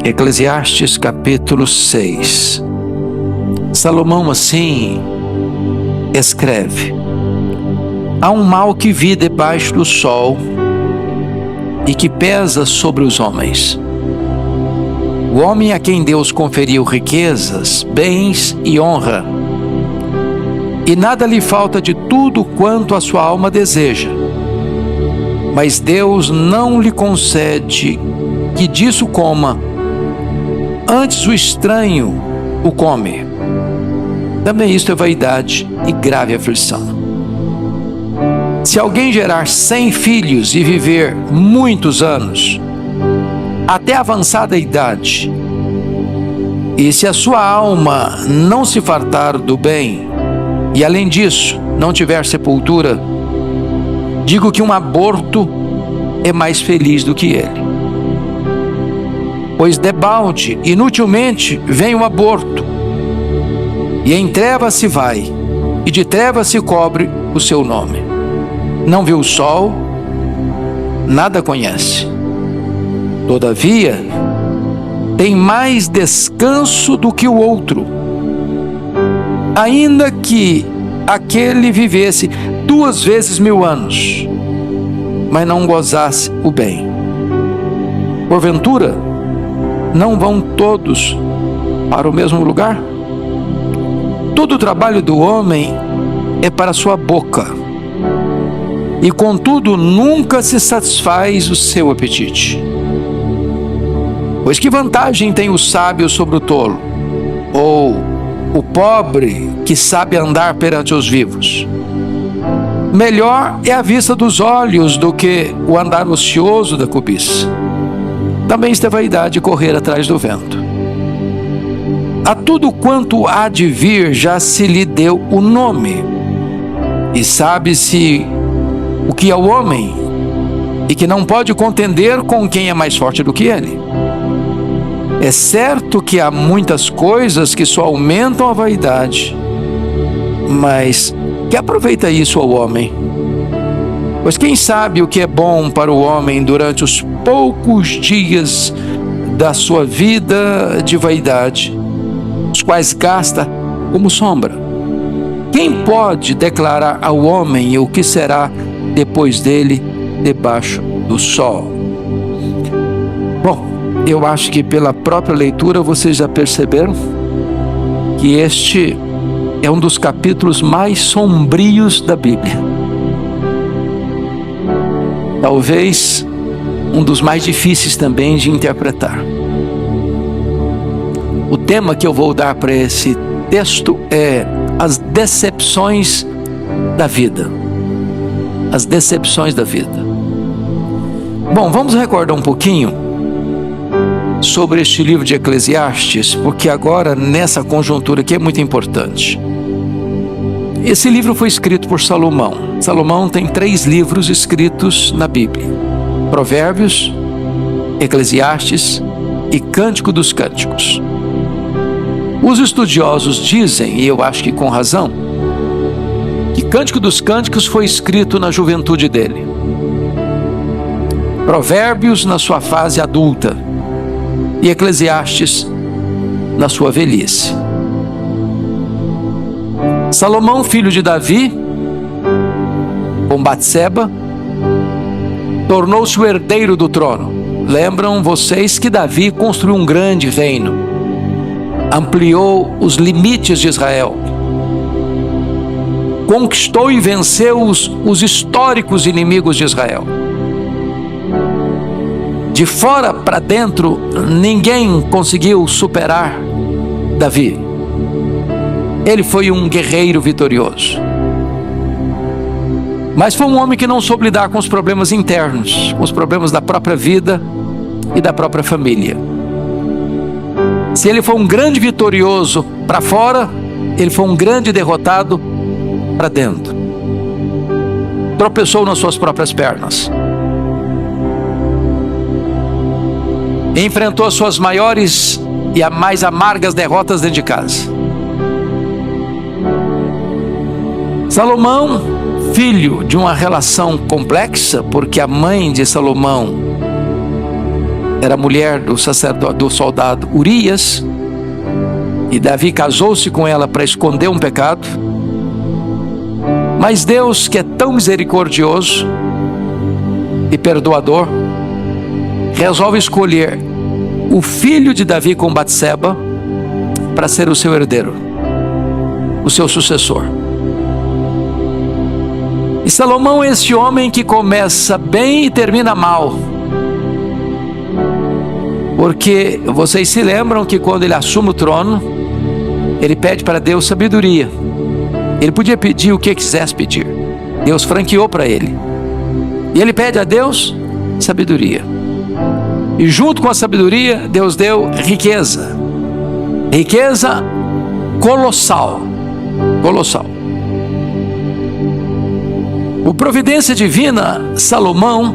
Eclesiastes capítulo 6. Salomão assim escreve: há um mal que vi debaixo do sol e que pesa sobre os homens. O homem a quem Deus conferiu riquezas, bens e honra, e nada lhe falta de tudo quanto a sua alma deseja. Mas Deus não lhe concede que disso coma, antes o estranho o come. Também isto é vaidade e grave aflição. Se alguém gerar 100 filhos e viver muitos anos, até avançada idade, e se a sua alma não se fartar do bem, e além disso não tiver sepultura, digo que um aborto é mais feliz do que ele. Pois debalde, inutilmente, vem o aborto, e em trevas se vai, e de trevas se cobre o seu nome. Não viu o sol, nada conhece. Todavia, tem mais descanso do que o outro, ainda que aquele vivesse 2 vezes 1000 anos, mas não gozasse o bem. Porventura, não vão todos para o mesmo lugar? Todo o trabalho do homem é para sua boca, e contudo nunca se satisfaz o seu apetite. Pois que vantagem tem o sábio sobre o tolo, ou o pobre que sabe andar perante os vivos? Melhor é a vista dos olhos do que o andar ocioso da cobiça. Também isto é vaidade, correr atrás do vento. A tudo quanto há de vir já se lhe deu o nome, e sabe-se o que é o homem, e que não pode contender com quem é mais forte do que ele. É certo que há muitas coisas que só aumentam a vaidade, mas que aproveita isso ao homem? Pois quem sabe o que é bom para o homem durante os poucos dias da sua vida de vaidade, os quais gasta como sombra? Quem pode declarar ao homem o que será depois dele debaixo do sol? Bom, eu acho que pela própria leitura vocês já perceberam que este é um dos capítulos mais sombrios da Bíblia. Talvez um dos mais difíceis também de interpretar. O tema que eu vou dar para esse texto é as decepções da vida. As decepções da vida. Bom, vamos recordar um pouquinho sobre este livro de Eclesiastes, porque agora nessa conjuntura aqui é muito importante. Esse livro foi escrito por Salomão. Salomão tem 3 livros escritos na Bíblia: Provérbios, Eclesiastes e Cântico dos Cânticos. Os estudiosos dizem, e eu acho que com razão, que Cântico dos Cânticos foi escrito na juventude dele, Provérbios na sua fase adulta e Eclesiastes na sua velhice. Salomão, filho de Davi, com Batseba, tornou-se o herdeiro do trono. Lembram vocês que Davi construiu um grande reino, ampliou os limites de Israel, conquistou e venceu os históricos inimigos de Israel. De fora para dentro, ninguém conseguiu superar Davi. Ele foi um guerreiro vitorioso. Mas foi um homem que não soube lidar com os problemas internos, com os problemas da própria vida e da própria família. Se ele foi um grande vitorioso para fora, ele foi um grande derrotado para dentro. Tropeçou nas suas próprias pernas. Enfrentou as suas maiores e as mais amargas derrotas dentro de casa. Salomão, filho de uma relação complexa, porque a mãe de Salomão era mulher do sacerdote, do soldado Urias, e Davi casou-se com ela para esconder um pecado. Mas Deus, que é tão misericordioso e perdoador, resolve escolher o filho de Davi com Batseba para ser o seu herdeiro, o seu sucessor. E Salomão é esse homem que começa bem e termina mal. Porque vocês se lembram que quando ele assume o trono, ele pede para Deus sabedoria. Ele podia pedir o que quisesse pedir. Deus franqueou para ele. E ele pede a Deus sabedoria. E junto com a sabedoria, Deus deu riqueza. Riqueza colossal. Colossal. Por providência divina, Salomão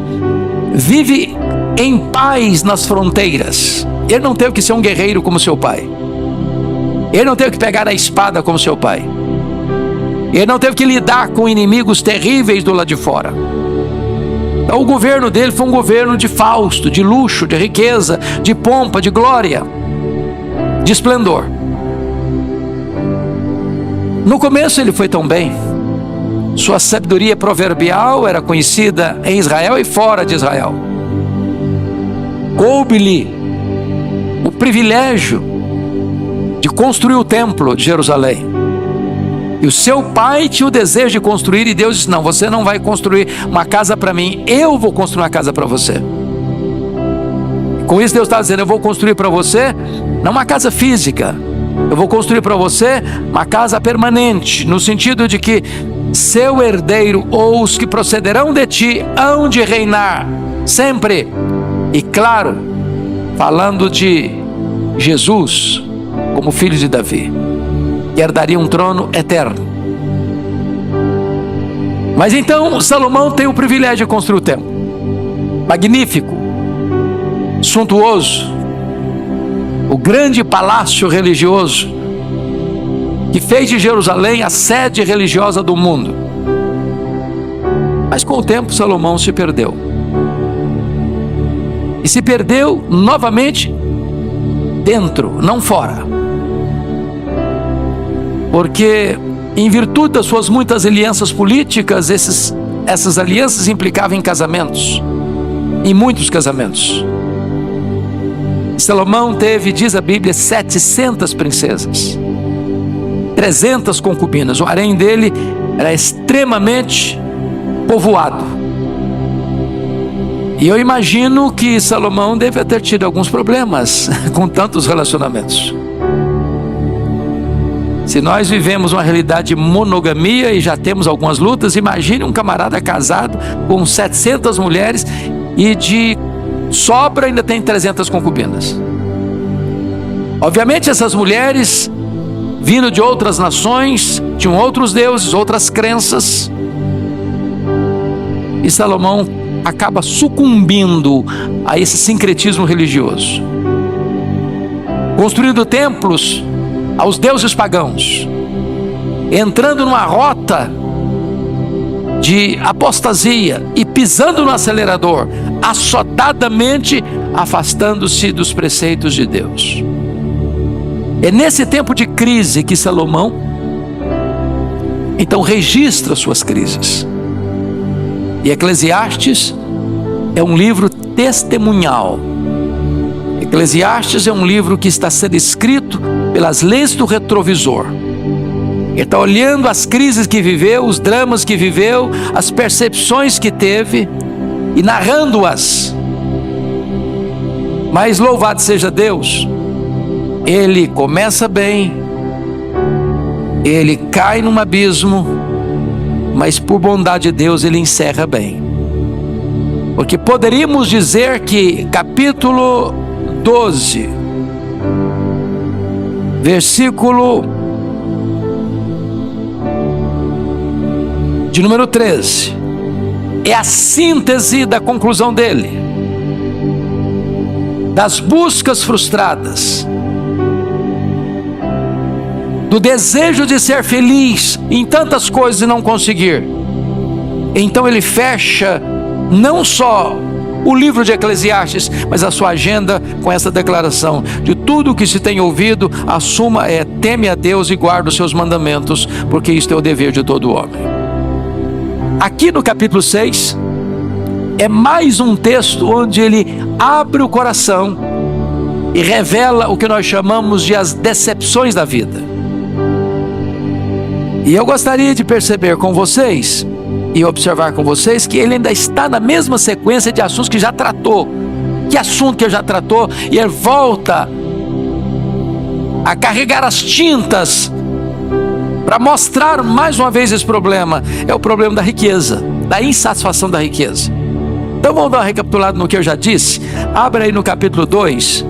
vive em paz nas fronteiras. Ele não teve que ser um guerreiro como seu pai. Ele não teve que pegar a espada como seu pai. Ele não teve que lidar com inimigos terríveis do lado de fora. Então, o governo dele foi um governo de fausto, de luxo, de riqueza, de pompa, de glória, de esplendor. No começo ele foi tão bem. Sua sabedoria proverbial era conhecida em Israel e fora de Israel. Coube-lhe o privilégio de construir o templo de Jerusalém. E o seu pai tinha o desejo de construir, e Deus disse: não, você não vai construir uma casa para mim, eu vou construir uma casa para você. Com isso Deus está dizendo: eu vou construir para você, não uma casa física, eu vou construir para você uma casa permanente, no sentido de que seu herdeiro, ou os que procederão de ti, hão de reinar sempre. E claro, falando de Jesus como filho de Davi, que herdaria um trono eterno. Mas então Salomão tem o privilégio de construir o templo. Magnífico, suntuoso, o grande palácio religioso que fez de Jerusalém a sede religiosa do mundo. Mas com o tempo Salomão se perdeu. E se perdeu novamente dentro, não fora. Porque em virtude das suas muitas alianças políticas, essas alianças implicavam em casamentos, em muitos casamentos. Salomão teve, diz a Bíblia, 700 princesas, 300 concubinas. O harém dele era extremamente povoado. E eu imagino que Salomão deve ter tido alguns problemas com tantos relacionamentos. Se nós vivemos uma realidade de monogamia e já temos algumas lutas, imagine um camarada casado com 700 mulheres e de sobra ainda tem 300 concubinas. Obviamente essas mulheres, vindo de outras nações, tinham outros deuses, outras crenças. E Salomão acaba sucumbindo a esse sincretismo religioso, construindo templos aos deuses pagãos, entrando numa rota de apostasia e pisando no acelerador, assodadamente afastando-se dos preceitos de Deus. É nesse tempo de crise que Salomão então registra suas crises. E Eclesiastes é um livro testemunhal. Eclesiastes é um livro que está sendo escrito pelas lentes do retrovisor. Ele está olhando as crises que viveu, os dramas que viveu, as percepções que teve e narrando-as. Mas louvado seja Deus, ele começa bem, ele cai num abismo, mas por bondade de Deus ele encerra bem. Porque poderíamos dizer que capítulo 12, versículo de número 13, é a síntese da conclusão dele, das buscas frustradas, do desejo de ser feliz em tantas coisas e não conseguir. Então ele fecha não só o livro de Eclesiastes, mas a sua agenda com essa declaração: de tudo que se tem ouvido, a suma é: teme a Deus e guarda os seus mandamentos, porque isto é o dever de todo homem. Aqui no capítulo 6, é mais um texto onde ele abre o coração e revela o que nós chamamos de as decepções da vida. E eu gostaria de perceber com vocês e observar com vocês que ele ainda está na mesma sequência de assuntos que já tratou. Que assunto que ele já tratou? E ele volta a carregar as tintas para mostrar mais uma vez esse problema. É o problema da riqueza, da insatisfação da riqueza. Então vamos dar uma recapitulada no que eu já disse. Abra aí no capítulo 2,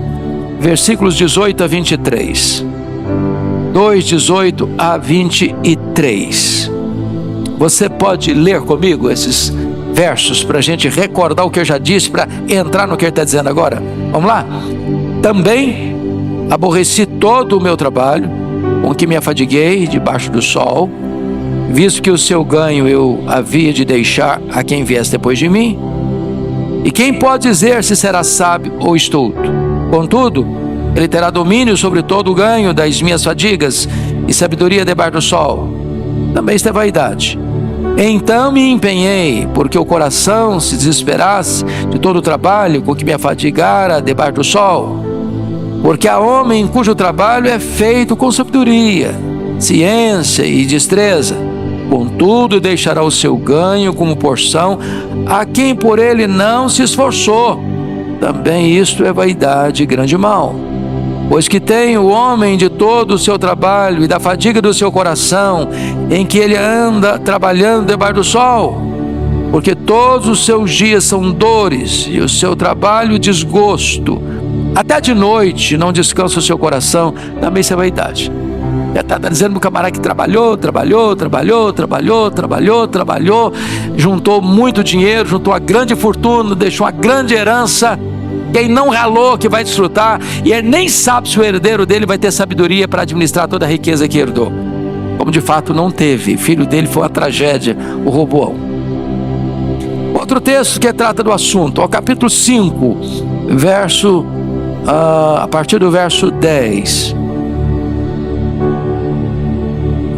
versículos 18 a 23. 2, 18 a 23. Você pode ler comigo esses versos para a gente recordar o que eu já disse, para entrar no que ele está dizendo agora? Vamos lá? Também aborreci todo o meu trabalho, com que me afadiguei debaixo do sol, visto que o seu ganho eu havia de deixar a quem viesse depois de mim. E quem pode dizer se será sábio ou estulto? Contudo, ele terá domínio sobre todo o ganho das minhas fadigas e sabedoria debaixo do sol. Também isto é vaidade. Então me empenhei, porque o coração se desesperasse de todo o trabalho com que me afadigara debaixo do sol. Porque há homem cujo trabalho é feito com sabedoria, ciência e destreza. Contudo, deixará o seu ganho como porção a quem por ele não se esforçou. Também isto é vaidade e grande mal. Pois que tem o homem de todo o seu trabalho e da fadiga do seu coração, em que ele anda trabalhando debaixo do sol, porque todos os seus dias são dores e o seu trabalho desgosto. Até de noite não descansa o seu coração. Também isso é vaidade. Já está dizendo para o camarada que trabalhou, juntou muito dinheiro, juntou uma grande fortuna, deixou uma grande herança. Quem não ralou que vai desfrutar, e ele nem sabe se o herdeiro dele vai ter sabedoria para administrar toda a riqueza que herdou, como de fato não teve. Filho dele foi uma tragédia, o Roboão. Outro texto que trata do assunto, ao capítulo 5, a partir do verso 10.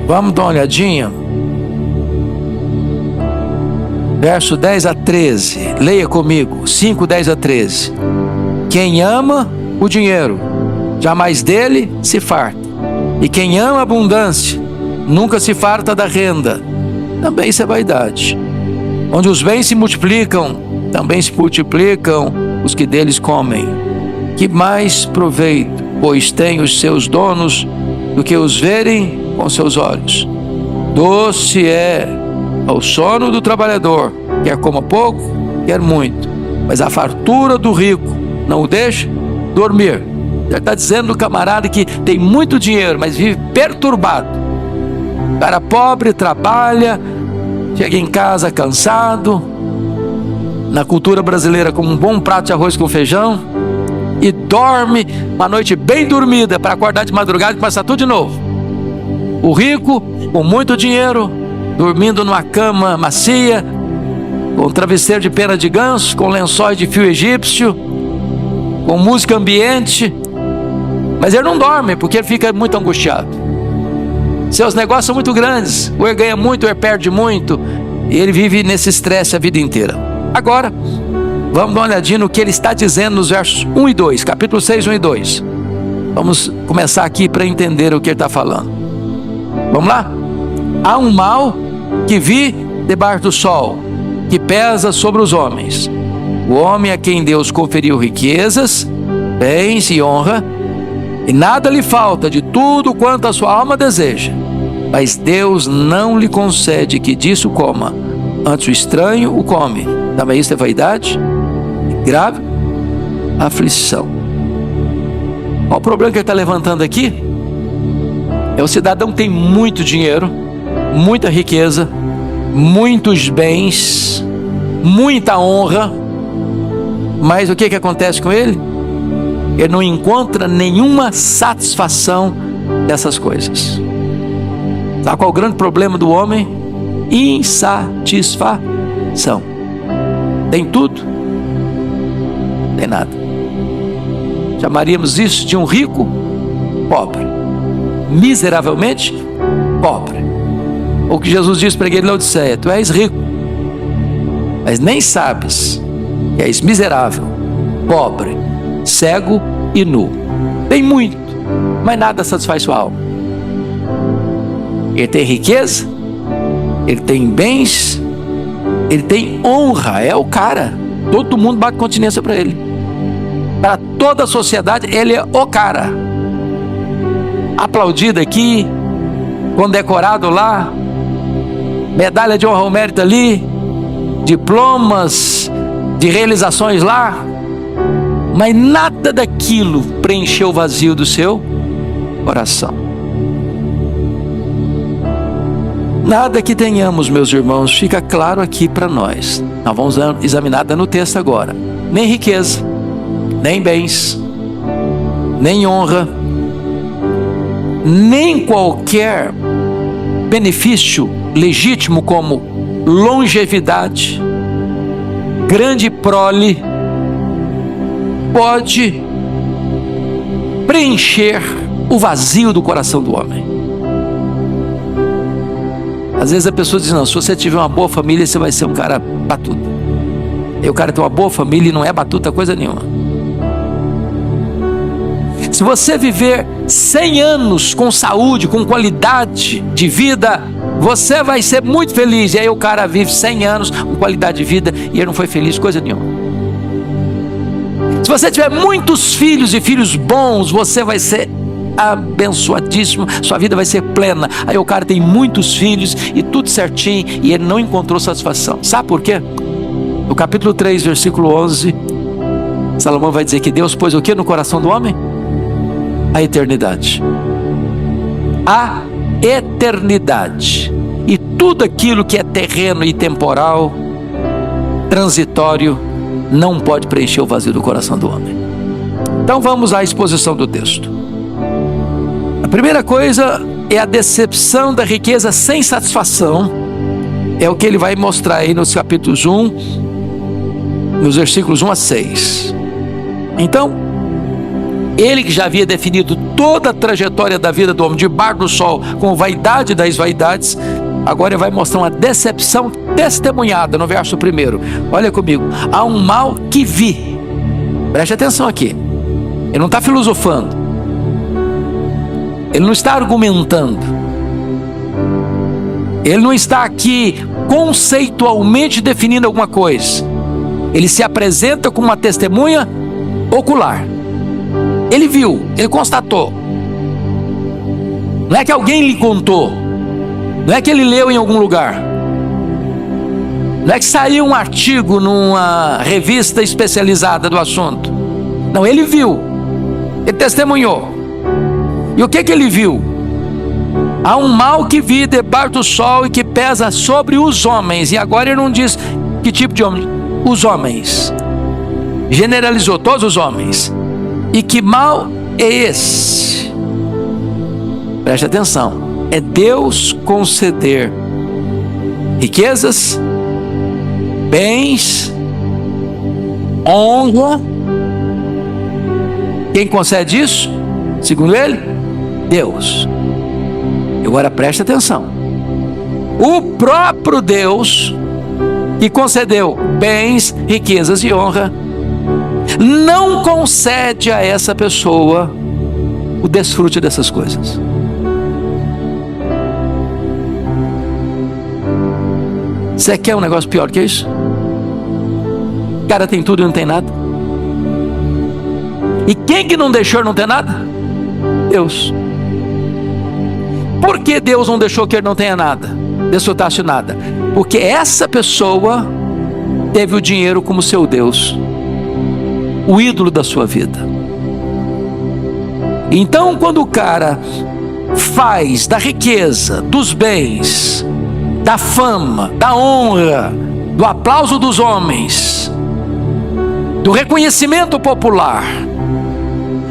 Vamos dar uma olhadinha. Verso 10 a 13. Leia comigo. 5, 10 a 13. Quem ama o dinheiro, jamais dele se farta. E quem ama a abundância, nunca se farta da renda. Também isso é vaidade. Onde os bens se multiplicam, também se multiplicam os que deles comem. Que mais proveito, pois tem os seus donos, do que os verem com seus olhos. Doce é ao sono do trabalhador, quer coma pouco, quer muito, mas a fartura do rico não o deixa dormir. Ele está dizendo do camarada que tem muito dinheiro, mas vive perturbado. O cara pobre trabalha, chega em casa cansado, na cultura brasileira como um bom prato de arroz com feijão, e dorme uma noite bem dormida para acordar de madrugada e passar tudo de novo. O rico, com muito dinheiro, dormindo numa cama macia, com travesseiro de pena de ganso, com lençóis de fio egípcio, com música ambiente, mas ele não dorme porque ele fica muito angustiado. Seus negócios são muito grandes, ou ele ganha muito, ou ele perde muito, e ele vive nesse estresse a vida inteira. Agora, vamos dar uma olhadinha no que ele está dizendo nos versos 1 e 2, capítulo 6, 1 e 2. Vamos começar aqui para entender o que ele está falando. Vamos lá? Há um mal que vi debaixo do sol, que pesa sobre os homens. O homem a quem Deus conferiu riquezas, bens e honra, e nada lhe falta de tudo quanto a sua alma deseja. Mas Deus não lhe concede que disso coma, antes o estranho o come. Também isso é vaidade e grave aflição. Qual o problema que ele está levantando aqui? É o cidadão que tem muito dinheiro, muita riqueza, muitos bens, muita honra, mas o que acontece com ele? Ele não encontra nenhuma satisfação dessas coisas. Sabe qual é o grande problema do homem? Insatisfação. Tem tudo, tem nada. Chamaríamos isso de um rico pobre, miseravelmente pobre. O que Jesus disse para ele em Laodiceia: tu és rico, mas nem sabes que és miserável, pobre, cego e nu. Tem muito, mas nada satisfaz sua alma. Ele tem riqueza, ele tem bens, ele tem honra, é o cara. Todo mundo bate continência para ele. Para toda a sociedade, ele é o cara. Aplaudido aqui, condecorado lá, medalha de honra ao mérito ali, diplomas de realizações lá, mas nada daquilo preencheu o vazio do seu coração. Nada que tenhamos, meus irmãos, fica claro aqui para nós. Nós vamos examinar no texto agora. Nem riqueza, nem bens, nem honra, nem qualquer benefício legítimo como longevidade, grande prole, pode preencher o vazio do coração do homem. Às vezes a pessoa diz: não, se você tiver uma boa família, você vai ser um cara batuta. E o cara tem uma boa família e não é batuta coisa nenhuma. Se você viver 100 anos com saúde, com qualidade de vida, você vai ser muito feliz. E aí o cara vive 100 anos com qualidade de vida e ele não foi feliz coisa nenhuma. Se você tiver muitos filhos e filhos bons, você vai ser abençoadíssimo, sua vida vai ser plena. Aí o cara tem muitos filhos e tudo certinho e ele não encontrou satisfação. Sabe por quê? No capítulo 3, versículo 11, Salomão vai dizer que Deus pôs o que no coração do homem? A eternidade. A eternidade. E tudo aquilo que é terreno e temporal, transitório, não pode preencher o vazio do coração do homem. Então vamos à exposição do texto. A primeira coisa é a decepção da riqueza sem satisfação. É o que ele vai mostrar aí nos capítulos 1, nos versículos 1 a 6. Então, ele que já havia definido toda a trajetória da vida do homem debaixo do sol, com vaidade das vaidades, agora ele vai mostrar uma decepção testemunhada no verso 1. Olha comigo: há um mal que vi. Preste atenção aqui. Ele não está filosofando, ele não está argumentando, ele não está aqui conceitualmente definindo alguma coisa. Ele se apresenta como uma testemunha ocular. Ele viu, ele constatou. Não é que alguém lhe contou, não é que ele leu em algum lugar, não é que saiu um artigo numa revista especializada do assunto. Não, ele viu, ele testemunhou. E o que ele viu? Há um mal que vi debaixo do sol e que pesa sobre os homens. E agora ele não diz que tipo de homem. Os homens. Generalizou todos os homens. E que mal é esse? Preste atenção. É Deus conceder riquezas, bens, honra. Quem concede isso? Segundo ele, Deus. Agora preste atenção. O próprio Deus que concedeu bens, riquezas e honra, não concede a essa pessoa o desfrute dessas coisas. Você quer um negócio pior que isso? O cara tem tudo e não tem nada. E quem que não deixou não ter nada? Deus. Por que Deus não deixou que ele não tenha nada, desfrutasse nada? Porque essa pessoa teve o dinheiro como seu Deus, o ídolo da sua vida. Então, quando o cara faz da riqueza, dos bens, da fama, da honra, do aplauso dos homens, do reconhecimento popular,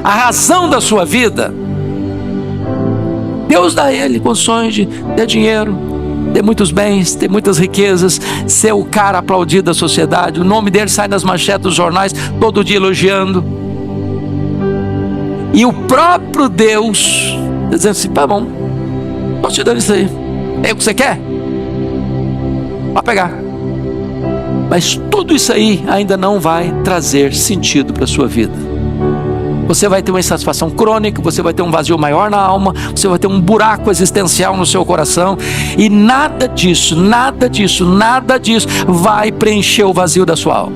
a razão da sua vida, Deus dá a ele condições de ter dinheiro, ter muitos bens, ter muitas riquezas, ser o cara aplaudido da sociedade, o nome dele sai nas manchetes dos jornais, todo dia elogiando. E o próprio Deus dizendo assim: tá bom, estou te dando isso aí, é o que você quer? Pode pegar. Mas tudo isso aí ainda não vai trazer sentido para a sua vida. Você vai ter uma insatisfação crônica, você vai ter um vazio maior na alma, você vai ter um buraco existencial no seu coração, e nada disso vai preencher o vazio da sua alma.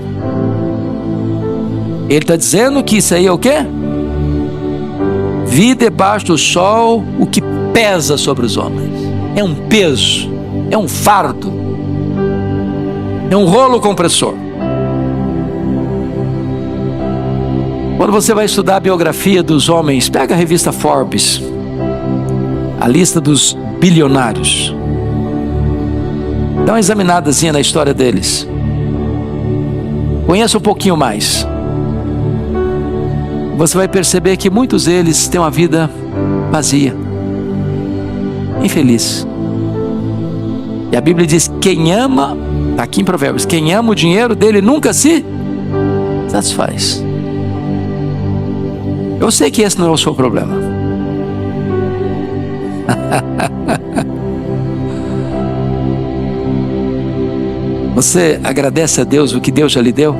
Ele está dizendo que isso aí é o quê? Vi debaixo do sol o que pesa sobre os homens. É um peso, é um fardo, é um rolo compressor. Quando você vai estudar a biografia dos homens, pega a revista Forbes, a lista dos bilionários, dá uma examinadazinha na história deles, conheça um pouquinho mais. Você vai perceber que muitos deles têm uma vida vazia, infeliz. E a Bíblia diz: quem ama, está aqui em Provérbios, quem ama o dinheiro dele nunca se satisfaz. Eu sei que esse não é o seu problema. Você agradece a Deus o que Deus já lhe deu?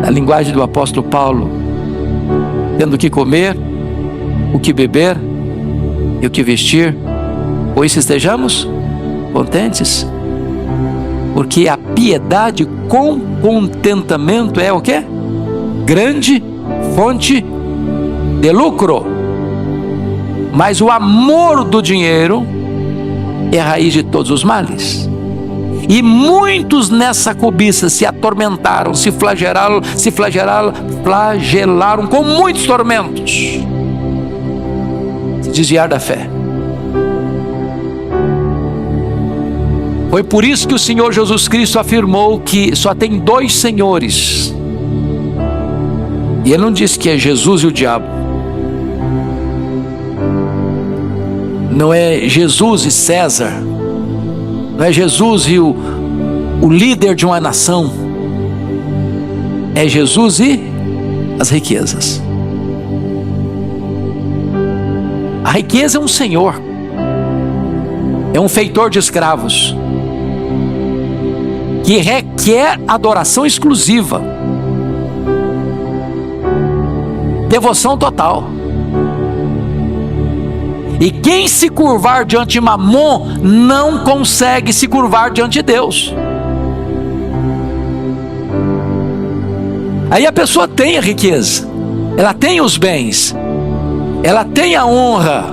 Na linguagem do apóstolo Paulo, tendo o que comer, o que beber e o que vestir, por isso estejamos contentes, porque a piedade com contentamento é o quê? Grande fonte de lucro. Mas o amor do dinheiro é a raiz de todos os males. E muitos nessa cobiça se atormentaram, se flagelaram com muitos tormentos, se desviar da fé. Foi por isso que o Senhor Jesus Cristo afirmou que só tem dois senhores. E ele não disse que é Jesus e o diabo. Não é Jesus e César. Não é Jesus e o líder de uma nação. É Jesus e as riquezas. A riqueza é um senhor. É um feitor de escravos, que requer adoração exclusiva, devoção total. E quem se curvar diante de Mamon não consegue se curvar diante de Deus. Aí a pessoa tem a riqueza, ela tem os bens, ela tem a honra,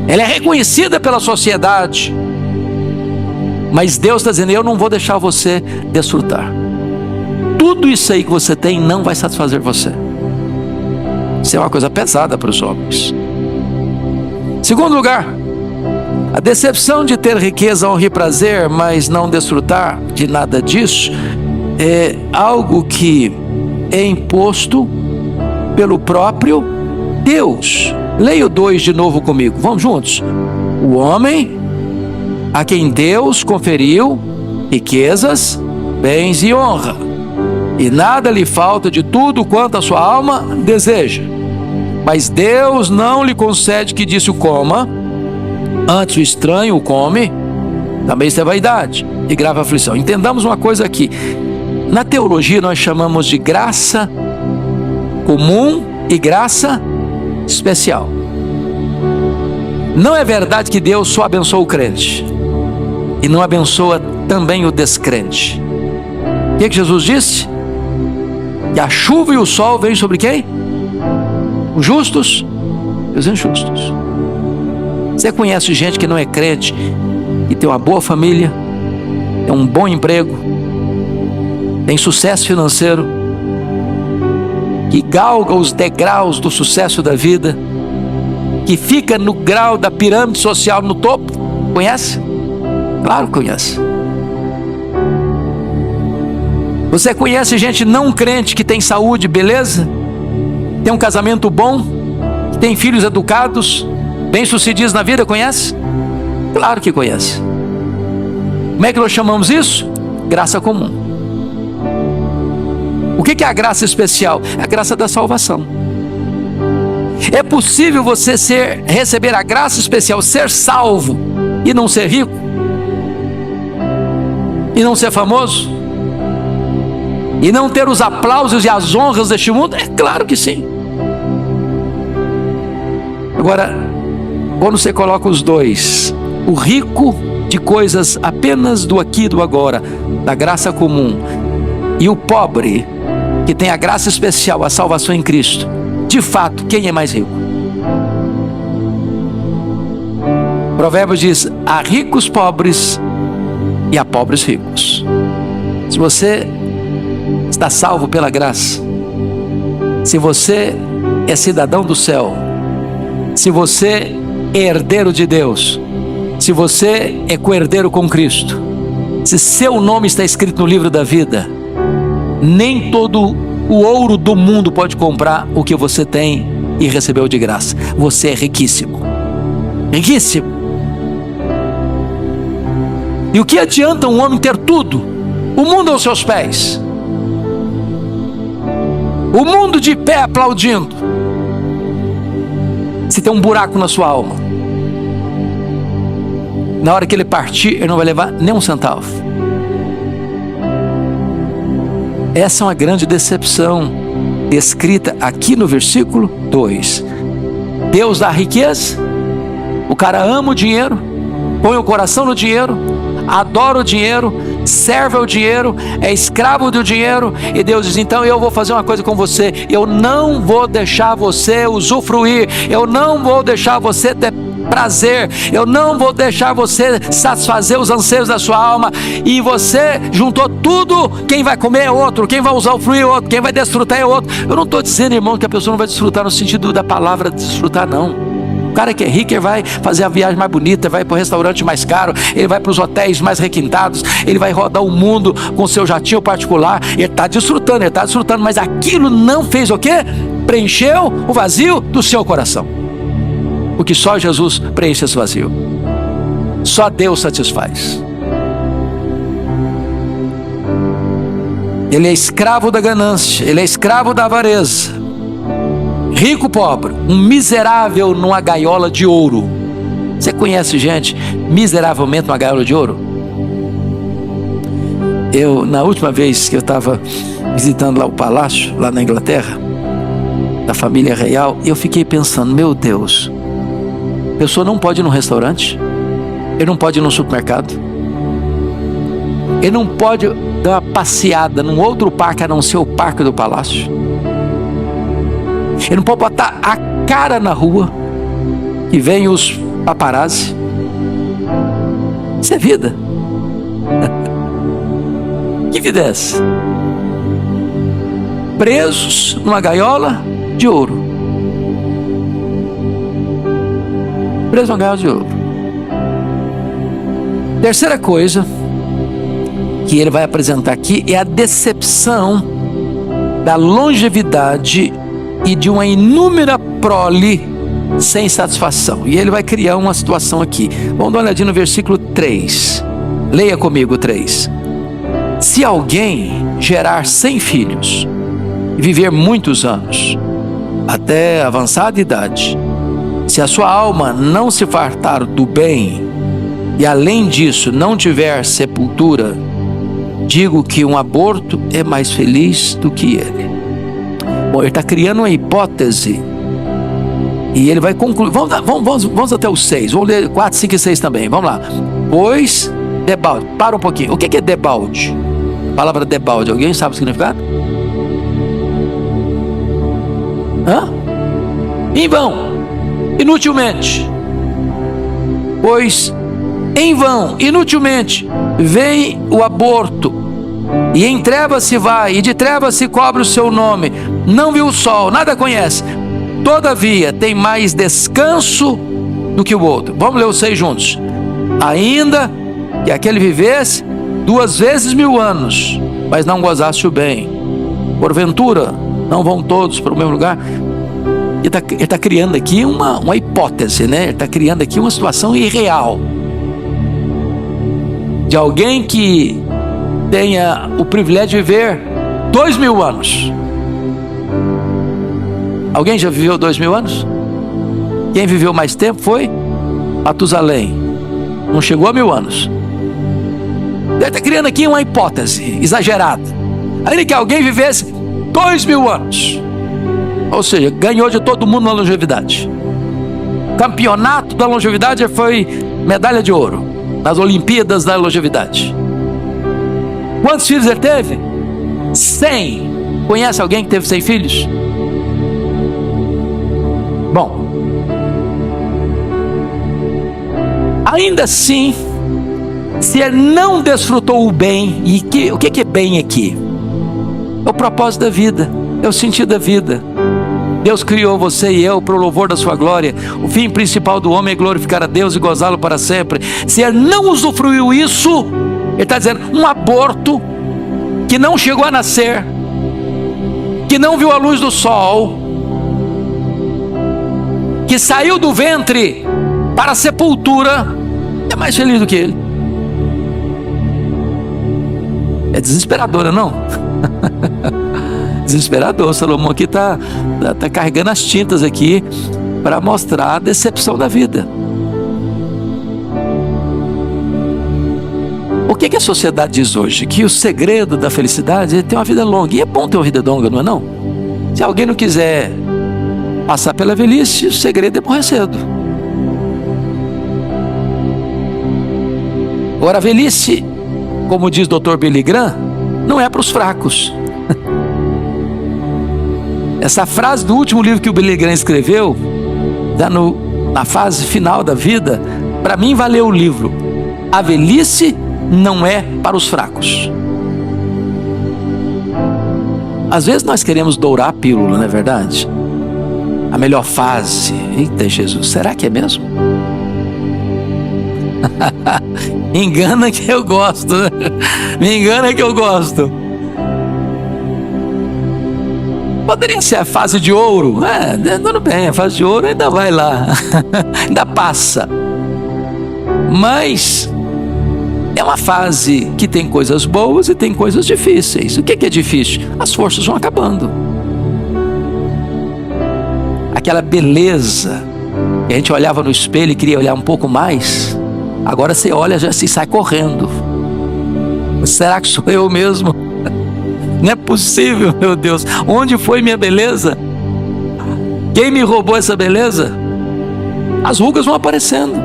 ela é reconhecida pela sociedade, mas Deus está dizendo: eu não vou deixar você desfrutar. Tudo isso aí que você tem não vai satisfazer você. Isso é uma coisa pesada para os homens. Segundo lugar, a decepção de ter riqueza, honra e prazer, mas não desfrutar de nada disso, é algo que é imposto pelo próprio Deus. Leia o 2 de novo comigo, vamos juntos. O homem a quem Deus conferiu riquezas, bens e honra, e nada lhe falta de tudo quanto a sua alma deseja. Mas Deus não lhe concede que disso coma, antes o estranho o come. Também isso é vaidade e grave aflição. Entendamos uma coisa aqui. Na teologia nós chamamos de graça comum e graça especial. Não é verdade que Deus só abençoa o crente e não abençoa também o descrente. O que Jesus disse? Que a chuva e o sol vêm sobre quem? Os justos e os injustos. Você conhece gente que não é crente e tem uma boa família, tem um bom emprego, tem sucesso financeiro, que galga os degraus do sucesso da vida, que fica no grau da pirâmide social no topo? Conhece? Claro que conhece. Você conhece gente não crente que tem saúde, beleza? Tem um casamento bom, tem filhos educados, bem-sucedidos na vida, conhece? Claro que conhece. Como é que nós chamamos isso? Graça comum. O que é a graça especial? É a graça da salvação. É possível você receber a graça especial, ser salvo e não ser rico? E não ser famoso? E não ter os aplausos e as honras deste mundo? É claro que sim. Agora, quando você coloca os dois, o rico de coisas apenas do aqui e do agora, da graça comum, e o pobre, que tem a graça especial, a salvação em Cristo, de fato, quem é mais rico? Provérbios diz: há ricos pobres e há pobres ricos. Se você está salvo pela graça, se você é cidadão do céu, se você é herdeiro de Deus, se você é co-herdeiro com Cristo, se seu nome está escrito no livro da vida, nem todo o ouro do mundo pode comprar o que você tem e recebeu de graça. Você é riquíssimo. Riquíssimo. E o que adianta um homem ter tudo? O mundo aos seus pés, o mundo de pé aplaudindo, se tem um buraco na sua alma. Na hora que ele partir, ele não vai levar nem um centavo. Essa é uma grande decepção, descrita aqui no versículo 2. Deus dá riqueza, o cara ama o dinheiro, põe o coração no dinheiro, adora o dinheiro, serve ao dinheiro, é escravo do dinheiro, e Deus diz: então eu vou fazer uma coisa com você, eu não vou deixar você usufruir, eu não vou deixar você ter prazer, eu não vou deixar você satisfazer os anseios da sua alma. E você juntou tudo, quem vai comer é outro, quem vai usufruir é outro, quem vai desfrutar é outro. Eu não estou dizendo, irmão, que a pessoa não vai desfrutar no sentido da palavra desfrutar, não. O cara que é rico, ele vai fazer a viagem mais bonita, vai para o restaurante mais caro, ele vai para os hotéis mais requintados, ele vai rodar o mundo com seu jatinho particular. Ele está desfrutando, mas aquilo não fez o quê? Preencheu o vazio do seu coração. Porque só Jesus preenche esse vazio. Só Deus satisfaz. Ele é escravo da ganância, ele é escravo da avareza. Rico, pobre, um miserável numa gaiola de ouro. Você conhece gente miseravelmente numa gaiola de ouro? Na última vez que eu estava visitando lá o palácio, lá na Inglaterra, da família real, eu fiquei pensando: meu Deus, a pessoa não pode ir num restaurante, ele não pode ir num supermercado, ele não pode dar uma passeada num outro parque a não ser o parque do palácio, ele não pode botar a cara na rua e vem os paparazzi. Isso é vida. Que vida é essa? Presos numa gaiola de ouro. Preso numa gaiola de ouro. Terceira coisa que ele vai apresentar aqui é a decepção da longevidade e de uma inúmera prole sem satisfação. E ele vai criar uma situação aqui. Vamos dar uma olhadinha no versículo 3. Leia comigo 3. Se alguém gerar 100 filhos e viver muitos anos, até avançada idade, se a sua alma não se fartar do bem e além disso não tiver sepultura, digo que um aborto é mais feliz do que ele. Bom, ele está criando uma hipótese e ele vai concluir. Vamos até os 6, vamos ler 4, 5 e 6 também, vamos lá. Pois, debalde, para um pouquinho, o que é debalde? A palavra debalde, alguém sabe o significado? Em vão, inutilmente. Pois em vão, inutilmente, vem o aborto, e em trevas se vai, e de trevas se cobre o seu nome. Não viu o sol, nada conhece, todavia tem mais descanso do que o outro. Vamos ler os 6 juntos. Ainda que aquele vivesse 2 vezes 1000 anos, mas não gozasse o bem, porventura não vão todos para o mesmo lugar? Ele está criando aqui uma hipótese, né? Ele está criando aqui uma situação irreal. de alguém que tenha o privilégio de viver 2000 anos. Alguém já viveu 2000 anos? Quem viveu mais tempo foi Matusalém. Não chegou a 1000 anos. Ele está criando aqui uma hipótese exagerada. Ainda que alguém vivesse 2000 anos. Ou seja, ganhou de todo mundo na longevidade. Campeonato da longevidade foi medalha de ouro nas Olimpíadas da longevidade. Quantos filhos ele teve? 100. Conhece alguém que teve 100 filhos? Bom, ainda assim, se ele não desfrutou o bem, o que é bem aqui? É o propósito da vida, é o sentido da vida. Deus criou você e eu para o louvor da sua glória. O fim principal do homem é glorificar a Deus e gozá-lo para sempre. Se ele não usufruiu isso, ele está dizendo, um aborto que não chegou a nascer, que não viu a luz do sol, que saiu do ventre para a sepultura, é mais feliz do que ele. É desesperadora, não? Desesperador. Salomão aqui está carregando as tintas aqui para mostrar a decepção da vida. O que a sociedade diz hoje? Que o segredo da felicidade é ter uma vida longa. E é bom ter uma vida longa, não é não? Se alguém não quiser passar pela velhice, o segredo é morrer cedo. Agora, a velhice, como diz Dr. Billy Graham, não é para os fracos. Essa frase do último livro que o Billy Graham escreveu, na fase final da vida, para mim valeu o livro. A velhice não é para os fracos. Às vezes nós queremos dourar a pílula, não é verdade? A melhor fase. Eita Jesus, será que é mesmo? Engana que eu gosto, né? Me engana que eu gosto. Poderia ser a fase de ouro. Tudo bem, a fase de ouro ainda vai lá. Ainda passa. Mas é uma fase que tem coisas boas e tem coisas difíceis. O que é difícil? As forças vão acabando. Aquela beleza que a gente olhava no espelho e queria olhar um pouco mais, agora você olha já se sai correndo. Será que sou eu mesmo? Não é possível, meu Deus. Onde foi minha beleza? Quem me roubou essa beleza? As rugas vão aparecendo.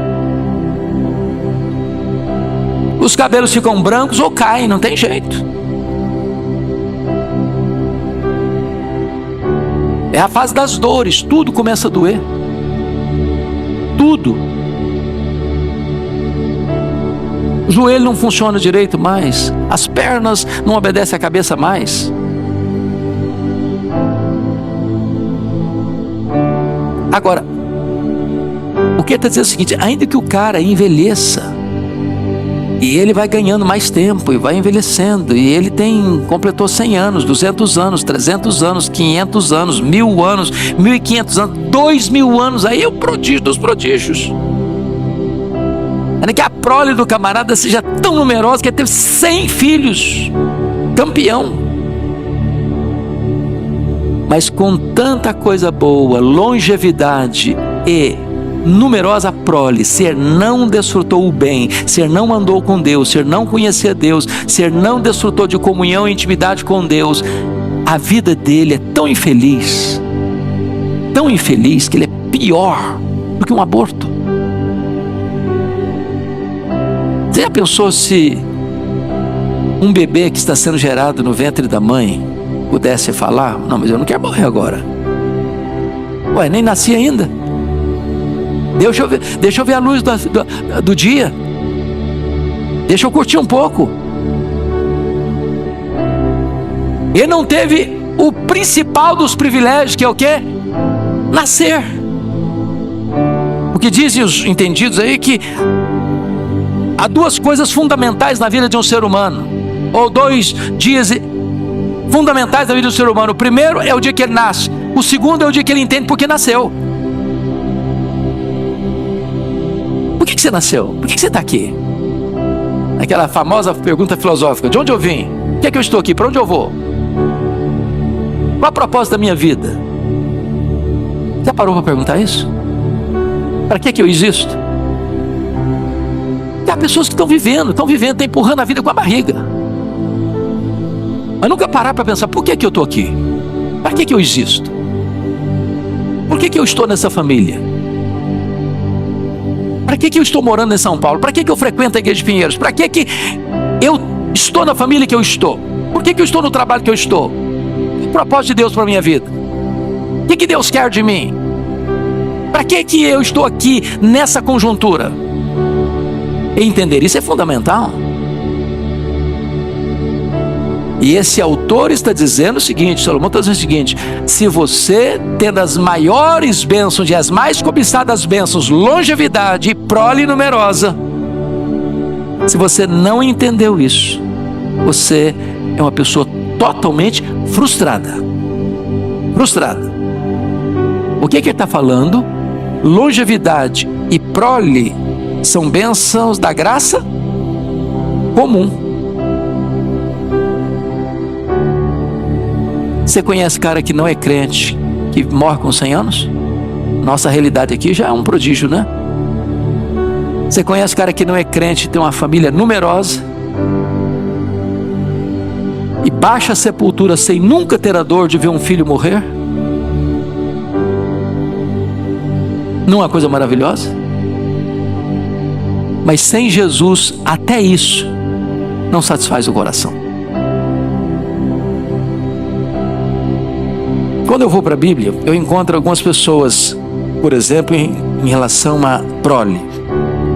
Os cabelos ficam brancos ou caem, não tem jeito. É a fase das dores, tudo começa a doer. Tudo. O joelho não funciona direito mais, as pernas não obedecem à cabeça mais. Agora, o que está dizendo é o seguinte: ainda que o cara envelheça, e ele vai ganhando mais tempo e vai envelhecendo, e ele completou 100 anos, 200 anos, 300 anos, 500 anos, 1000 anos, 1500 anos, 2000 anos, aí é o prodígio dos prodígios. Ainda que a prole do camarada seja tão numerosa que ele teve 100 filhos, campeão. Mas com tanta coisa boa, longevidade e numerosa prole, se ele não desfrutou o bem, se ele não andou com Deus, se ele não conhecia Deus, se ele não desfrutou de comunhão e intimidade com Deus, a vida dele é tão infeliz que ele é pior do que um aborto. Você já pensou se um bebê que está sendo gerado no ventre da mãe pudesse falar: não, mas eu não quero morrer agora. Ué, nem nasci ainda. Deixa eu ver a luz do dia. Deixa eu curtir um pouco. Ele não teve o principal dos privilégios, que é o quê? Nascer. O que dizem os entendidos aí que há duas coisas fundamentais na vida de um ser humano, ou 2 dias fundamentais na vida do ser humano. O primeiro é o dia que ele nasce. O segundo é o dia que ele entende por que nasceu. Por que você nasceu? Por que você está aqui? Aquela famosa pergunta filosófica: de onde eu vim? Por que é que eu estou aqui? Para onde eu vou? Qual a propósito da minha vida? Já parou para perguntar isso? Para que é que eu existo? Tem pessoas que estão vivendo, estão empurrando a vida com a barriga. Mas nunca parar para pensar: por que é que eu estou aqui? Para que é que eu existo? Por que é que eu estou nessa família? Para que é que eu estou morando em São Paulo? Para que é que eu frequento a Igreja de Pinheiros? Para que é que eu estou na família que eu estou? Por que é que eu estou no trabalho que eu estou? O propósito de Deus para a minha vida? O que Deus quer de mim? Para que eu estou aqui nessa conjuntura? Entender isso é fundamental. E esse autor está dizendo o seguinte, Salomão está dizendo o seguinte: se você, tendo as maiores bênçãos e as mais cobiçadas bênçãos, longevidade e prole numerosa, se você não entendeu isso, você é uma pessoa totalmente frustrada. Frustrada. O que ele está falando? Longevidade e prole são bênçãos da graça comum. Você conhece cara que não é crente, que morre com 100 anos? Nossa realidade aqui já é um prodígio, né? Você conhece cara que não é crente, tem uma família numerosa e baixa a sepultura sem nunca ter a dor de ver um filho morrer? Não é uma coisa maravilhosa? Mas sem Jesus, até isso não satisfaz o coração. Quando eu vou para a Bíblia, eu encontro algumas pessoas, por exemplo, em relação a prole.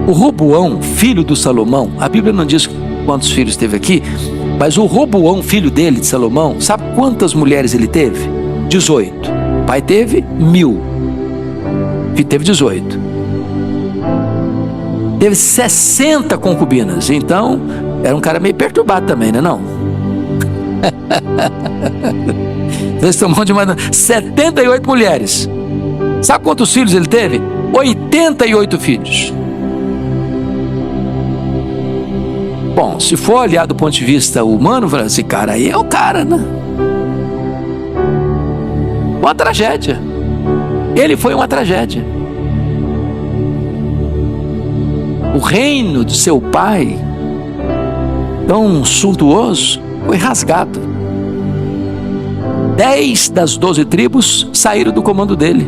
O Roboão, filho do Salomão, a Bíblia não diz quantos filhos teve aqui, mas o Roboão, filho dele, de Salomão, sabe quantas mulheres ele teve? 18. O pai teve 1000. Filho teve 18. Teve 60 concubinas. Então, era um cara meio perturbado também, né? Não? Eles estão de 78 mulheres. Sabe quantos filhos ele teve? 88 filhos. Bom, se for olhar do ponto de vista humano, esse cara aí é o cara, né? Uma tragédia. Ele foi uma tragédia. O reino de seu pai, tão suntuoso, foi rasgado. 10 das 12 tribos saíram do comando dele.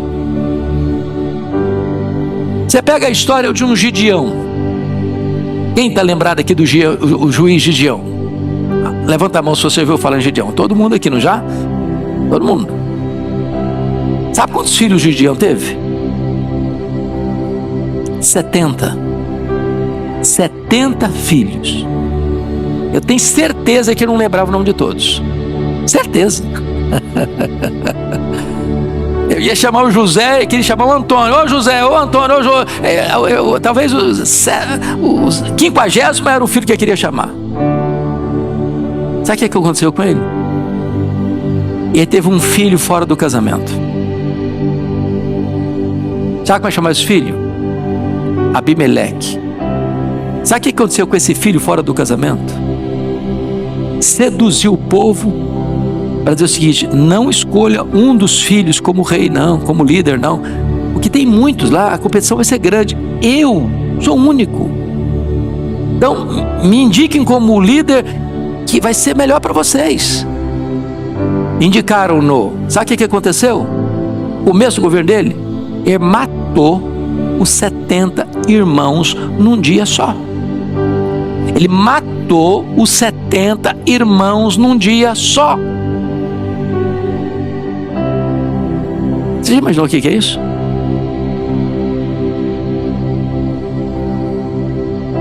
Você pega a história de um Gideão. Quem está lembrado aqui do o juiz Gideão? Levanta a mão se você ouviu falar em Gideão. Todo mundo aqui, não já? Todo mundo. Sabe quantos filhos Gideão teve? 70. 70 filhos. Eu tenho certeza que ele não lembrava o nome de todos. Certeza. Eu ia chamar o José, que ele chamava o Antônio. Ô José, ô Antônio, talvez o 50º era o filho que eu queria chamar. Sabe o que aconteceu com ele? Ele teve um filho fora do casamento. Sabe como é chamar esse filho? Abimeleque. Sabe o que aconteceu com esse filho fora do casamento? Seduziu o povo para dizer o seguinte: não escolha um dos filhos como rei, não, como líder, não, porque tem muitos lá, a competição vai ser grande. Eu sou o único. Então me indiquem como líder que vai ser melhor para vocês. Indicaram-no. Sabe o que aconteceu? O começo do governo dele, ele matou os 70 irmãos num dia só. Ele matou os 70 irmãos num dia só. Você já imaginou o que é isso?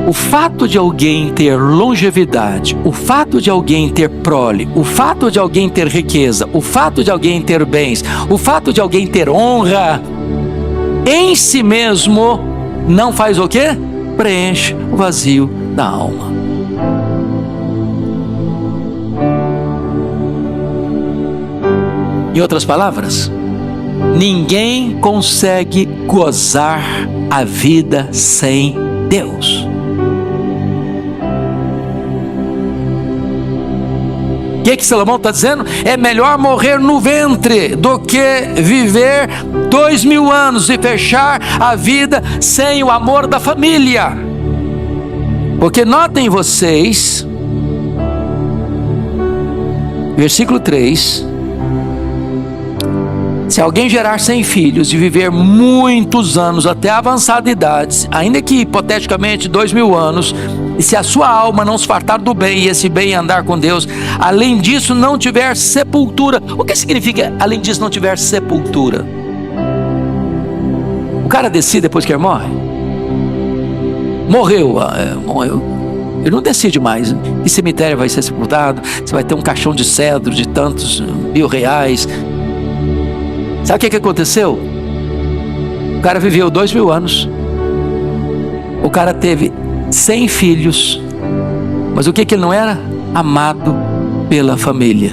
O fato de alguém ter longevidade, o fato de alguém ter prole, o fato de alguém ter riqueza, o fato de alguém ter bens, o fato de alguém ter honra, em si mesmo, não faz o quê? Preenche o vazio da alma. Em outras palavras, ninguém consegue gozar a vida sem Deus. que Salomão está dizendo? É melhor morrer no ventre do que viver 2000 anos e fechar a vida sem o amor da família. Porque notem vocês, versículo 3: se alguém gerar 100 filhos e viver muitos anos até avançada idade, ainda que hipoteticamente 2000 anos, e se a sua alma não se fartar do bem, e esse bem andar com Deus, além disso não tiver sepultura. O que significa além disso não tiver sepultura? O cara decide depois que ele morre? Morreu. Ele não decide mais que cemitério vai ser sepultado, se vai ter um caixão de cedro de tantos R$1.000. Sabe o que aconteceu? O cara viveu 2000 anos. O cara teve 100 filhos. Mas o que ele não era? Amado pela família.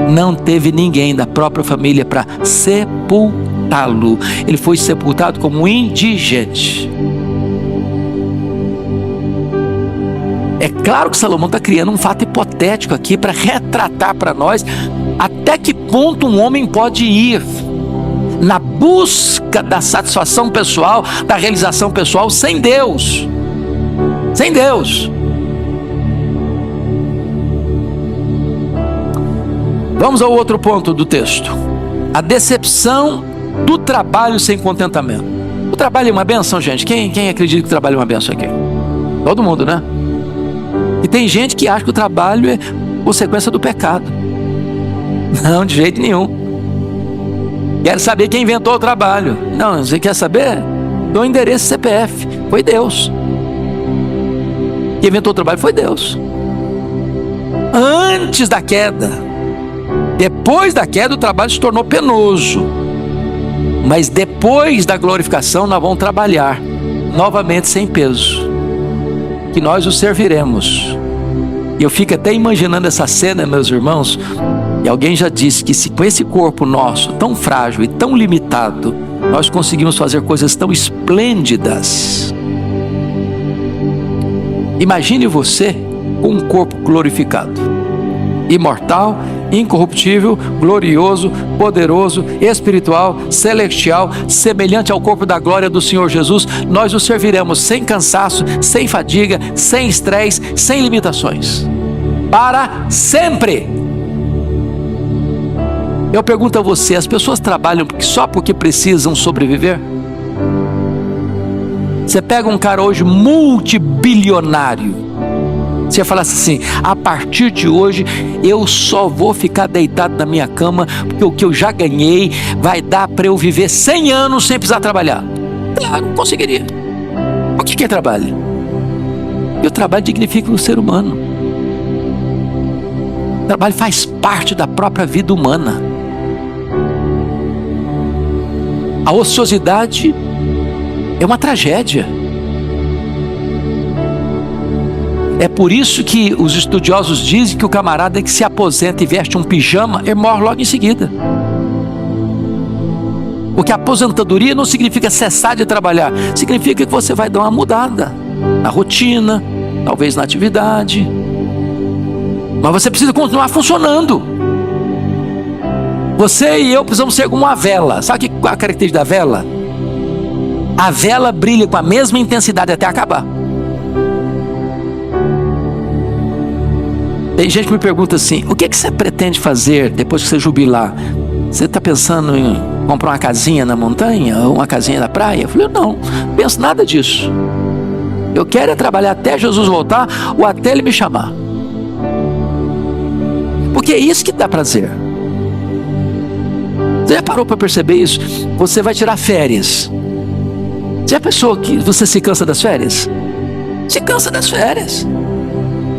Não teve ninguém da própria família para sepultá-lo. Ele foi sepultado como um indigente. É claro que Salomão está criando um fato hipotético aqui para retratar para nós até que ponto um homem pode ir na busca da satisfação pessoal, da realização pessoal sem Deus. Sem Deus. Vamos ao outro ponto do texto: a decepção do trabalho sem contentamento. O trabalho é uma bênção, gente? Quem acredita que o trabalho é uma bênção aqui? Todo mundo, né? E tem gente que acha que o trabalho é consequência do pecado. Não, de jeito nenhum. Quero saber quem inventou o trabalho. Não, você quer saber? Dou o endereço CPF. Foi Deus. Quem inventou o trabalho foi Deus. Antes da queda. Depois da queda o trabalho se tornou penoso. Mas depois da glorificação nós vamos trabalhar novamente sem peso. Que nós o serviremos. E eu fico até imaginando essa cena, meus irmãos. E alguém já disse que se com esse corpo nosso tão frágil e tão limitado, nós conseguimos fazer coisas tão esplêndidas. Imagine você com um corpo glorificado, imortal, incorruptível, glorioso, poderoso, espiritual, celestial, semelhante ao corpo da glória do Senhor Jesus. Nós o serviremos sem cansaço, sem fadiga, sem estresse, sem limitações, para sempre. Eu pergunto a você: as pessoas trabalham só porque precisam sobreviver? Você pega um cara hoje multibilionário, você falasse assim: a partir de hoje eu só vou ficar deitado na minha cama, porque o que eu já ganhei vai dar para eu viver 100 anos sem precisar trabalhar. Claro, não conseguiria. O que é trabalho? E o trabalho dignifica o ser humano. O trabalho faz parte da própria vida humana. A ociosidade é uma tragédia. É por isso que os estudiosos dizem que o camarada que se aposenta e veste um pijama, ele morre logo em seguida. Porque a aposentadoria não significa cessar de trabalhar, significa que você vai dar uma mudada na rotina, talvez na atividade, mas você precisa continuar funcionando. Você e eu precisamos ser como uma vela. Sabe qual é a característica da vela? A vela brilha com a mesma intensidade até acabar. Tem gente que me pergunta assim: o que você pretende fazer depois que você jubilar? Você está pensando em comprar uma casinha na montanha ou uma casinha na praia? Eu falei: não penso nada disso. Eu quero é trabalhar até Jesus voltar ou até Ele me chamar. Porque é isso que dá prazer. Você já parou para perceber isso? Você vai tirar férias. Você já pensou que você se cansa das férias? Se cansa das férias.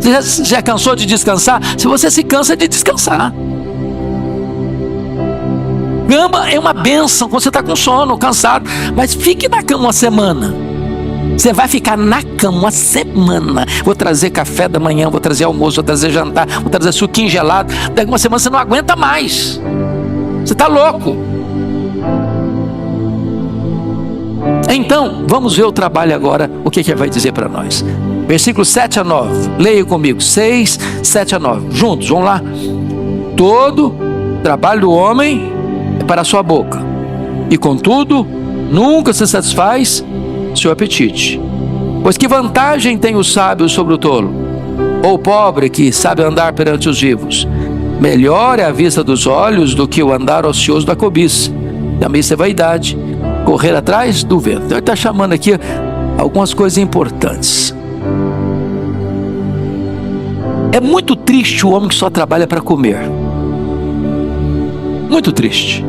Você já cansou de descansar? Se você se cansa de descansar. Cama é uma bênção quando você está com sono, cansado. Mas fique na cama uma semana. Você vai ficar na cama uma semana. Vou trazer café da manhã, vou trazer almoço, vou trazer jantar, vou trazer suquinho gelado. Daqui uma semana você não aguenta mais. Você está louco. Então, vamos ver o trabalho agora, o que ele vai dizer para nós. Versículos 7 a 9. Leia comigo. 6, 7 a 9. Juntos, vamos lá. Todo trabalho do homem é para a sua boca, e contudo, nunca se satisfaz seu apetite. Pois que vantagem tem o sábio sobre o tolo? Ou o pobre que sabe andar perante os vivos? Melhor é a vista dos olhos do que o andar ocioso da cobiça. Também isso é vaidade, correr atrás do vento. Então ele está chamando aqui algumas coisas importantes. É muito triste o homem que só trabalha para comer. Muito triste.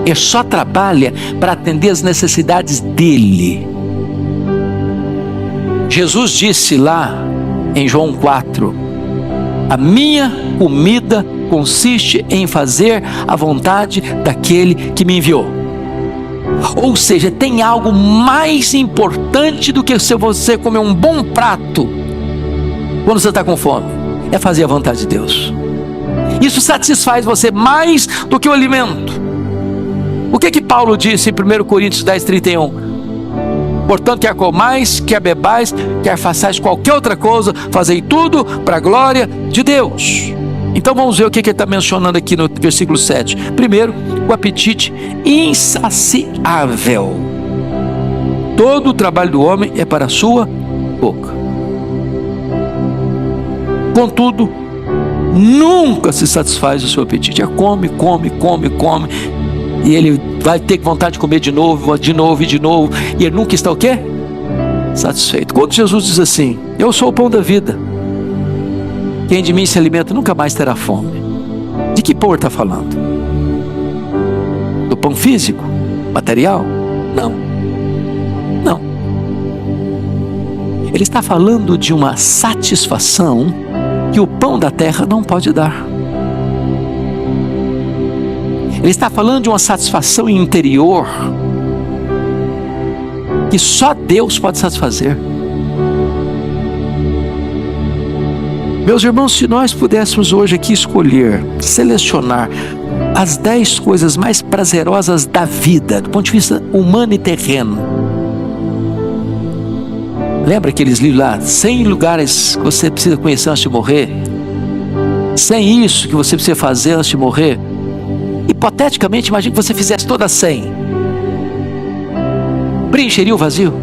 Ele só trabalha para atender as necessidades dele. Jesus disse lá em João 4: a minha comida consiste em fazer a vontade daquele que me enviou. Ou seja, tem algo mais importante do que se você comer um bom prato quando você está com fome. É fazer a vontade de Deus. Isso satisfaz você mais do que o alimento. O que Paulo disse em 1 Coríntios 10, 31? Portanto, quer comais, quer bebais, quer façais qualquer outra coisa, fazei tudo para a glória de Deus. Então vamos ver o que ele está mencionando aqui no versículo 7. Primeiro, o apetite insaciável. Todo o trabalho do homem é para a sua boca. Contudo, nunca se satisfaz o seu apetite. É come, come, come, come. E ele vai ter vontade de comer de novo, de novo e de novo. E ele nunca está o quê? Satisfeito. Quando Jesus diz assim: eu sou o pão da vida, quem de mim se alimenta nunca mais terá fome. De que pão ele está falando? Do pão físico? Material? Não. Não. Ele está falando de uma satisfação que o pão da terra não pode dar. Ele está falando de uma satisfação interior que só Deus pode satisfazer. Meus irmãos, se nós pudéssemos hoje aqui escolher, selecionar as 10 coisas mais prazerosas da vida, do ponto de vista humano e terreno. Lembra aqueles livros lá, 100 lugares que você precisa conhecer antes de morrer? 100 isso que você precisa fazer antes de morrer? Hipoteticamente, imagine que você fizesse todas 100. Preencheria o vazio?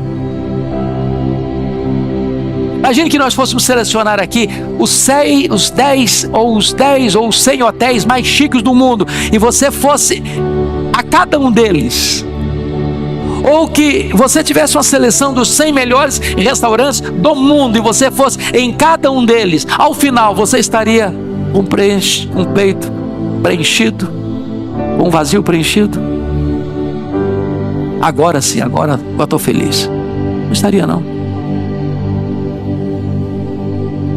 Imagine que nós fôssemos selecionar aqui os 10 ou os 100 hotéis mais chiques do mundo, e você fosse a cada um deles. Ou que você tivesse uma seleção dos 100 melhores restaurantes do mundo e você fosse em cada um deles. Ao final você estaria com um peito preenchido, com um vazio preenchido? Agora sim, agora eu estou feliz. Não estaria não.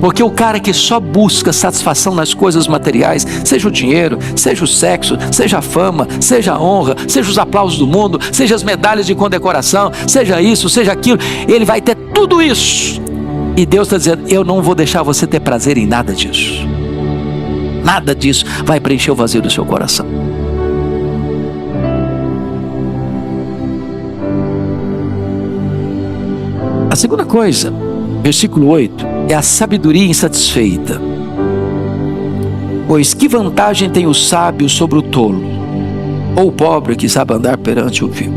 Porque o cara que só busca satisfação nas coisas materiais, seja o dinheiro, seja o sexo, seja a fama, seja a honra, seja os aplausos do mundo, seja as medalhas de condecoração, seja isso, seja aquilo, ele vai ter tudo isso. E Deus está dizendo: eu não vou deixar você ter prazer em nada disso. Nada disso vai preencher o vazio do seu coração. A segunda coisa, versículo 8, é a sabedoria insatisfeita. Pois que vantagem tem o sábio sobre o tolo, ou o pobre que sabe andar perante o vil?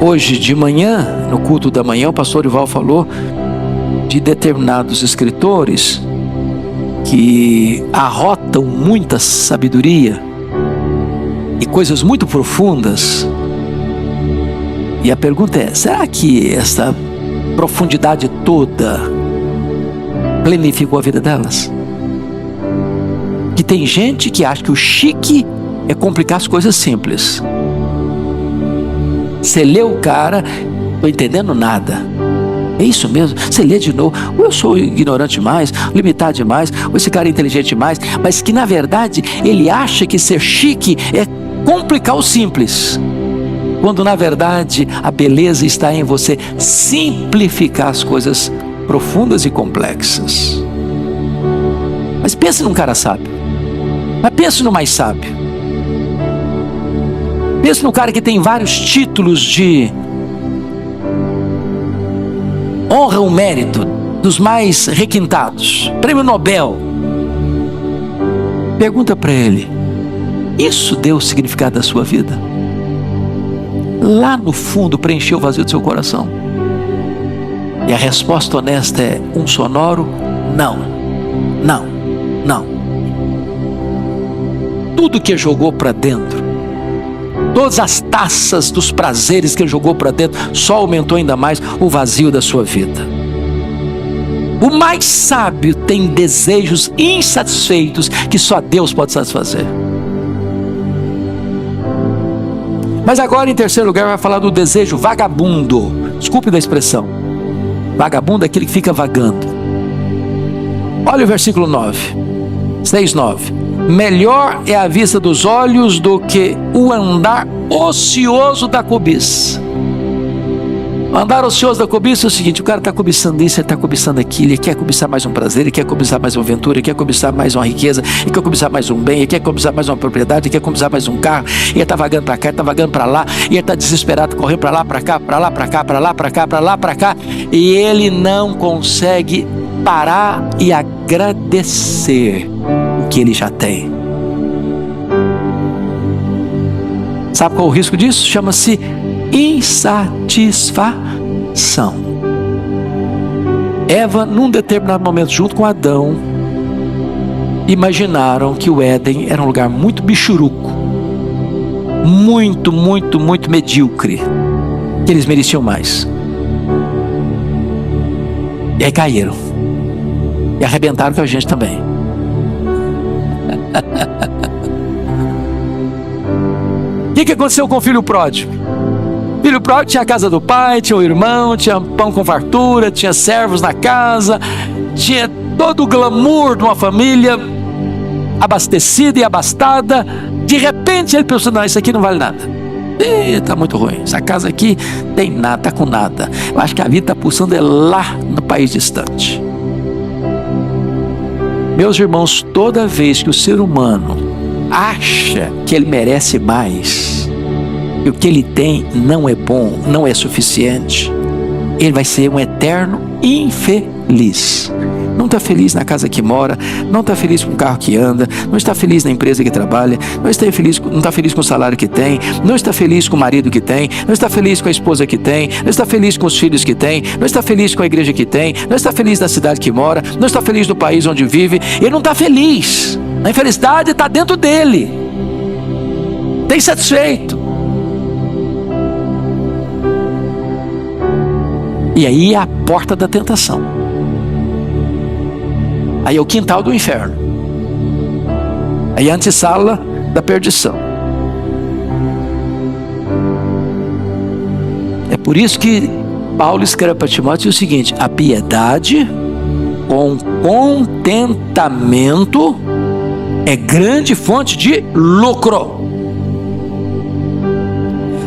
Hoje de manhã, no culto da manhã, o pastor Ival falou de determinados escritores que arrotam muita sabedoria e coisas muito profundas. E a pergunta é: será que essa profundidade toda planificou a vida delas? Que tem gente que acha que o chique é complicar as coisas simples. Você lê o cara, não estou entendendo nada. É isso mesmo, você lê de novo. Ou eu sou ignorante demais, limitado demais, ou esse cara é inteligente demais. Mas que na verdade ele acha que ser chique é complicar o simples, quando na verdade a beleza está em você simplificar as coisas profundas e complexas. Mas pense num cara sábio. Mas pense no mais sábio. Pense no cara que tem vários títulos de honra o mérito dos mais requintados, prêmio Nobel. Pergunta para ele: isso deu o significado da sua vida? Lá no fundo preencheu o vazio do seu coração? E a resposta honesta é um sonoro não, não, não. Tudo que ele jogou para dentro, todas as taças dos prazeres que ele jogou para dentro, só aumentou ainda mais o vazio da sua vida. O mais sábio tem desejos insatisfeitos que só Deus pode satisfazer. Mas agora, em terceiro lugar, vai falar do desejo vagabundo. Desculpe da expressão. Vagabundo é aquele que fica vagando. Olha o versículo 9, 6:9. Melhor é a vista dos olhos do que o andar ocioso da cobiça. O andar ocioso da cobiça é o seguinte: o cara está cobiçando isso, ele está cobiçando aquilo, ele quer cobiçar mais um prazer, ele quer cobiçar mais uma aventura, ele quer cobiçar mais uma riqueza, ele quer cobiçar mais um bem, ele quer cobiçar mais uma propriedade, ele quer cobiçar mais um carro, e ele está vagando para cá, ele está vagando para lá, e ele está desesperado, correndo para lá, para cá, para lá, para cá, para lá, para cá, para lá, para cá, e ele não consegue parar e agradecer o que ele já tem. Sabe qual é o risco disso? Chama-se insatisfação. Eva, num determinado momento, junto com Adão, imaginaram que o Éden era um lugar muito bichuruco, muito, muito, muito medíocre, que eles mereciam mais. E aí caíram e arrebentaram com a gente também. O que aconteceu com o filho pródigo? O filho pródigo tinha a casa do pai, tinha o irmão, tinha pão com fartura, tinha servos na casa, tinha todo o glamour de uma família abastecida e abastada. De repente ele pensou: não, isso aqui não vale nada. Está muito ruim, essa casa aqui tem nada, está com nada. Eu acho que a vida está pulsando lá no país distante. Meus irmãos, toda vez que o ser humano acha que ele merece mais, e o que ele tem não é bom, não é suficiente, ele vai ser um eterno infeliz. Não está feliz na casa que mora, não está feliz com o carro que anda, não está feliz na empresa que trabalha, não está feliz com o salário que tem, não está feliz com o marido que tem, não está feliz com a esposa que tem, não está feliz com os filhos que tem, não está feliz com a igreja que tem, não está feliz na cidade que mora, não está feliz no país onde vive. Ele não está feliz. A infelicidade está dentro dele. Tem satisfeito. E aí é a porta da tentação. Aí é o quintal do inferno. Aí é a antessala da perdição. É por isso que Paulo escreve para Timóteo o seguinte: a piedade com contentamento é grande fonte de lucro.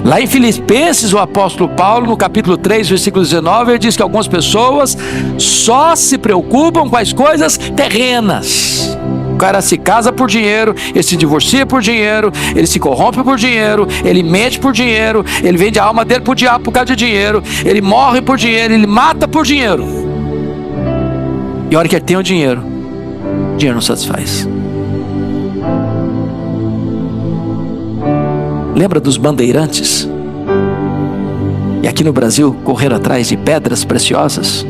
Lá em Filipenses, o apóstolo Paulo, no capítulo 3, versículo 19, ele diz que algumas pessoas só se preocupam com as coisas terrenas. O cara se casa por dinheiro, ele se divorcia por dinheiro, ele se corrompe por dinheiro, ele mente por dinheiro, ele vende a alma dele pro diabo por causa de dinheiro, ele morre por dinheiro, ele mata por dinheiro. E a hora que ele tem o dinheiro não satisfaz. Lembra dos bandeirantes? E aqui no Brasil correram atrás de pedras preciosas.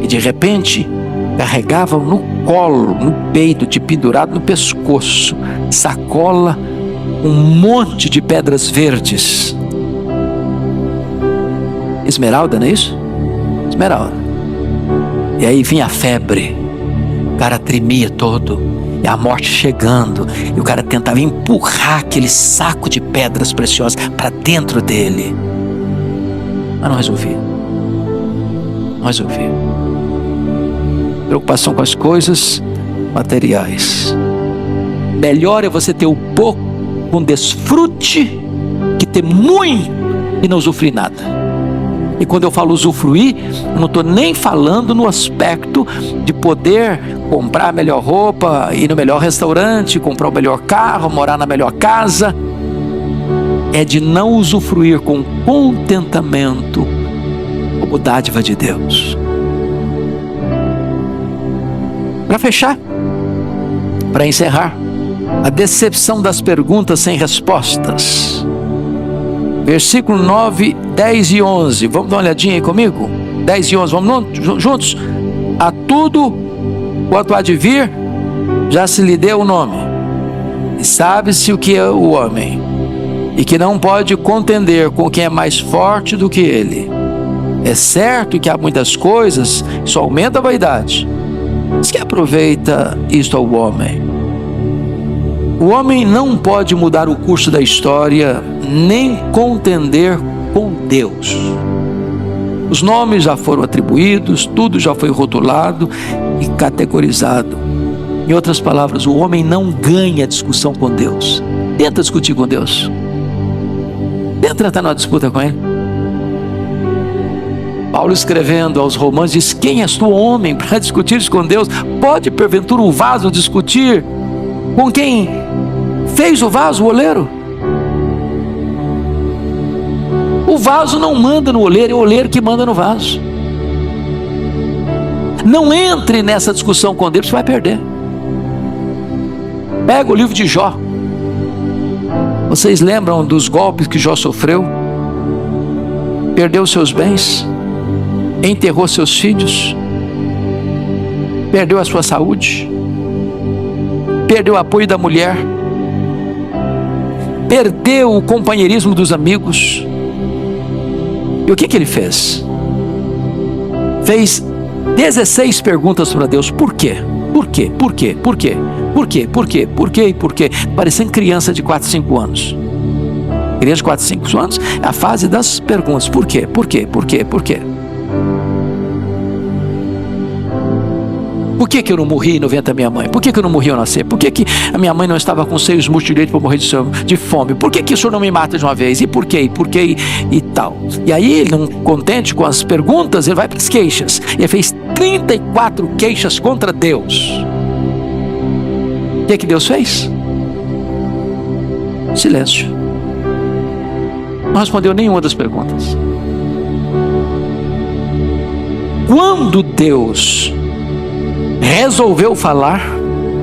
E de repente carregavam no colo, no peito, de pendurado no pescoço, sacola, um monte de pedras verdes. Esmeralda, não é isso? Esmeralda. E aí vinha a febre, o cara tremia todo. E a morte chegando, e o cara tentava empurrar aquele saco de pedras preciosas para dentro dele. Mas não resolvia. Não resolvia. Preocupação com as coisas materiais. Melhor é você ter o pouco com desfrute que ter muito e não usufruir nada. E quando eu falo usufruir, eu não estou nem falando no aspecto de poder comprar a melhor roupa, ir no melhor restaurante, comprar o melhor carro, morar na melhor casa. É de não usufruir com contentamento como dádiva de Deus. Para fechar, para encerrar, a decepção das perguntas sem respostas. Versículo 9, 10 e 11. Vamos dar uma olhadinha aí comigo? 10 e 11, vamos juntos? A tudo quanto há de vir, já se lhe deu o nome. E sabe-se o que é o homem, e que não pode contender com quem é mais forte do que ele. É certo que há muitas coisas, isso aumenta a vaidade. Mas que aproveita isto ao homem? O homem não pode mudar o curso da história, nem contender com Deus. Os nomes já foram atribuídos, tudo já foi rotulado e categorizado. Em outras palavras, o homem não ganha discussão com Deus. Tenta discutir com Deus. Tenta entrar numa disputa com Ele. Paulo, escrevendo aos Romanos, diz: quem és tu, homem, para discutir com Deus? Pode, porventura, o vaso discutir com quem fez o vaso, o oleiro? O vaso não manda no oleiro, é o oleiro que manda no vaso. Não entre nessa discussão com Deus, você vai perder. Pega o livro de Jó. Vocês lembram dos golpes que Jó sofreu? Perdeu seus bens, enterrou seus filhos, perdeu a sua saúde, perdeu o apoio da mulher, perdeu o companheirismo dos amigos. E o que ele fez? Fez 16 perguntas para Deus. Por quê? Por quê? Por quê? Por quê? Por quê? Por quê? Por quê? Por quê? Parecendo criança de 4, 5 anos. Criança de 4, 5 anos é a fase das perguntas. Por quê? Por quê? Por quê? Por quê? Por que eu não morri no ventre da minha mãe? Por que eu não morri ao nascer? Por que a minha mãe não estava com seios multidireitos para morrer de fome? Por que o senhor não me mata de uma vez? E por quê? E por quê? E tal. E aí, ele não contente com as perguntas, ele vai para as queixas. Ele fez 34 queixas contra Deus. O que Deus fez? Silêncio. Não respondeu nenhuma das perguntas. Quando Deus resolveu falar,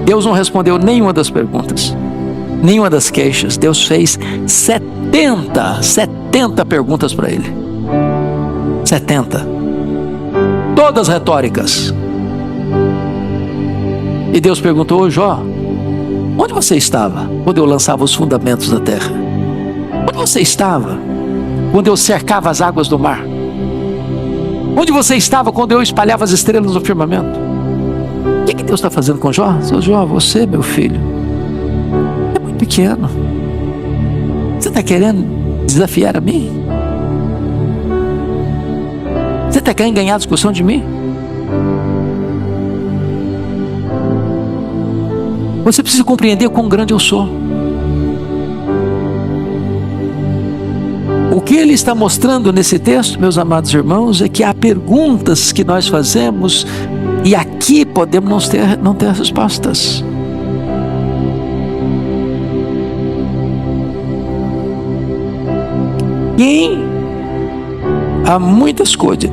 Deus não respondeu nenhuma das perguntas, nenhuma das queixas. Deus fez 70 perguntas para ele. 70. Todas retóricas. E Deus perguntou: ô Jó, onde você estava quando eu lançava os fundamentos da terra? Onde você estava quando eu cercava as águas do mar? Onde você estava quando eu espalhava as estrelas no firmamento? O que Deus está fazendo com Jó? Seu Jó, você, meu filho, é muito pequeno. Você está querendo desafiar a mim? Você está querendo ganhar a discussão de mim? Você precisa compreender quão grande eu sou. O que ele está mostrando nesse texto, meus amados irmãos, é que há perguntas que nós fazemos e aqui podemos não ter respostas. E há muitas coisas,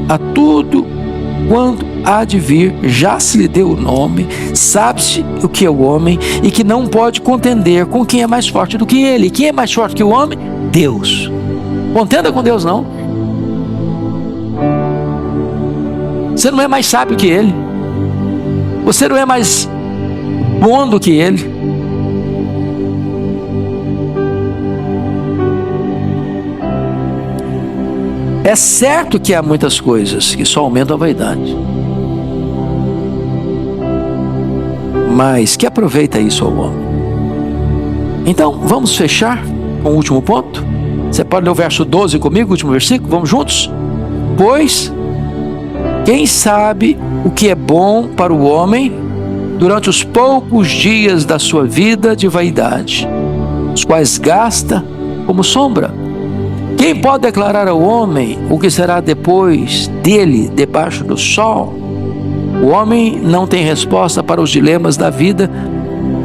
a tudo quanto há de vir, já se lhe deu o nome, sabe-se o que é o homem, e que não pode contender com quem é mais forte do que ele. Quem é mais forte que o homem? Deus. Contenda com Deus não. Você não é mais sábio que ele. Você não é mais bom do que ele. É certo que há muitas coisas que só aumentam a vaidade, mas que aproveita isso ao homem. Então, vamos fechar com o último ponto. Você pode ler o verso 12 comigo, o último versículo? Vamos juntos? Pois quem sabe o que é bom para o homem durante os poucos dias da sua vida de vaidade, os quais gasta como sombra? Quem pode declarar ao homem o que será depois dele debaixo do sol? O homem não tem resposta para os dilemas da vida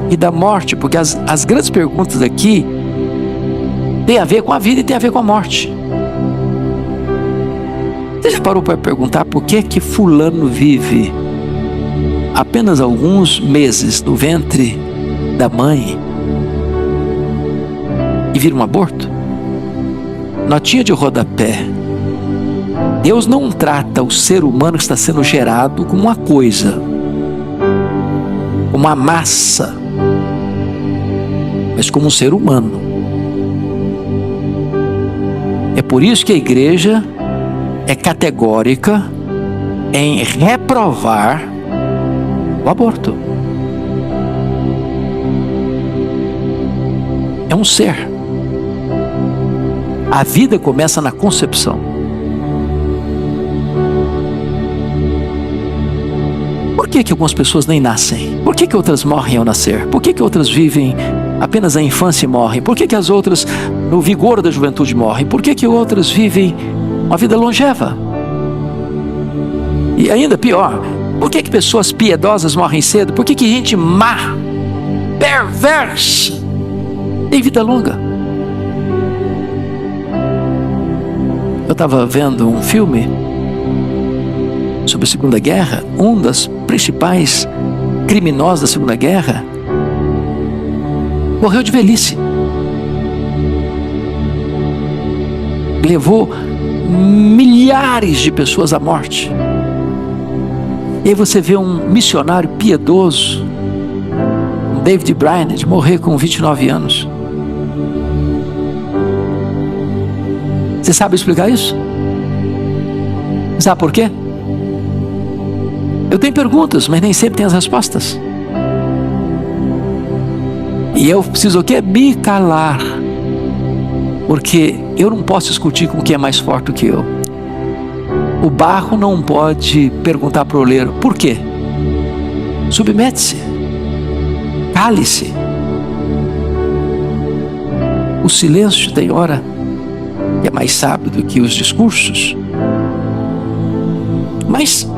e da morte, porque as grandes perguntas aqui têm a ver com a vida e têm a ver com a morte. Você já parou para perguntar por que que fulano vive apenas alguns meses no ventre da mãe e vira um aborto? Notinha de rodapé: Deus não trata o ser humano que está sendo gerado como uma coisa, como uma massa, mas como um ser humano. É por isso que a igreja é categórica em reprovar o aborto. É um ser. A vida começa na concepção. Por que que algumas pessoas nem nascem? Por que que outras morrem ao nascer? Por que que outras vivem apenas a infância e morrem? Por que que as outras no vigor da juventude morrem? Por que que outras vivem uma vida longeva? E ainda pior, por que que pessoas piedosas morrem cedo? Por que que gente má, perversa, tem vida longa? Eu estava vendo um filme sobre a Segunda Guerra. Um dos principais criminosos da Segunda Guerra morreu de velhice. Levou milhares de pessoas à morte. E aí você vê um missionário piedoso, David Brainerd, morrer com 29 anos. Você sabe explicar isso? Sabe por quê? Eu tenho perguntas, mas nem sempre tenho as respostas. E eu preciso o quê? Me calar. Porque eu não posso discutir com quem é mais forte do que eu. O barro não pode perguntar para o oleiro: por quê? Submete-se. Cale-se. O silêncio tem hora que é mais sábio do que os discursos. Mas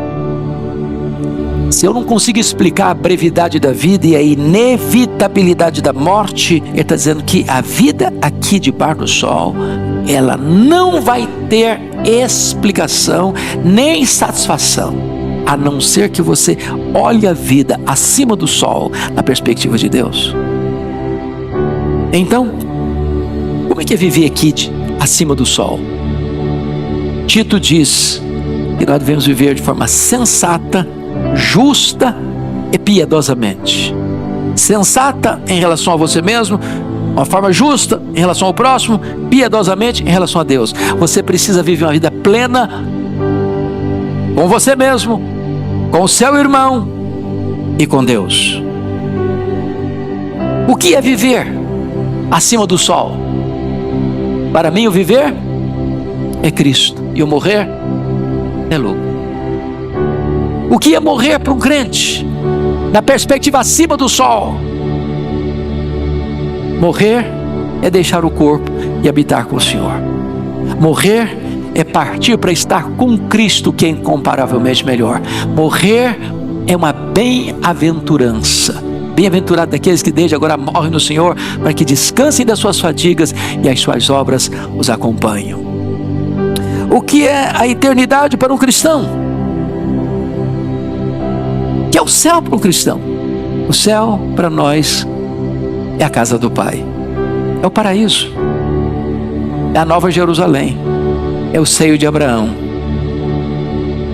se eu não consigo explicar a brevidade da vida e a inevitabilidade da morte, ele está dizendo que a vida aqui debaixo do sol, ela não vai ter explicação nem satisfação, a não ser que você olhe a vida acima do sol, na perspectiva de Deus. Então, como é que é viver aqui acima do sol? Tito diz que nós devemos viver de forma sensata, justa e piedosamente. Sensata em relação a você mesmo, uma forma justa em relação ao próximo, piedosamente em relação a Deus. Você precisa viver uma vida plena com você mesmo, com o seu irmão e com Deus. O que é viver acima do sol? Para mim, o viver é Cristo e o morrer é lucro. O que é morrer para um crente, na perspectiva acima do sol? Morrer é deixar o corpo e habitar com o Senhor. Morrer é partir para estar com Cristo, que é incomparavelmente melhor. Morrer é uma bem-aventurança. Bem-aventurado daqueles que desde agora morrem no Senhor, para que descansem das suas fadigas e as suas obras os acompanham. O que é a eternidade para um cristão? Que é o céu para um cristão? O céu para nós é a casa do Pai, é o paraíso, é a Nova Jerusalém, é o seio de Abraão,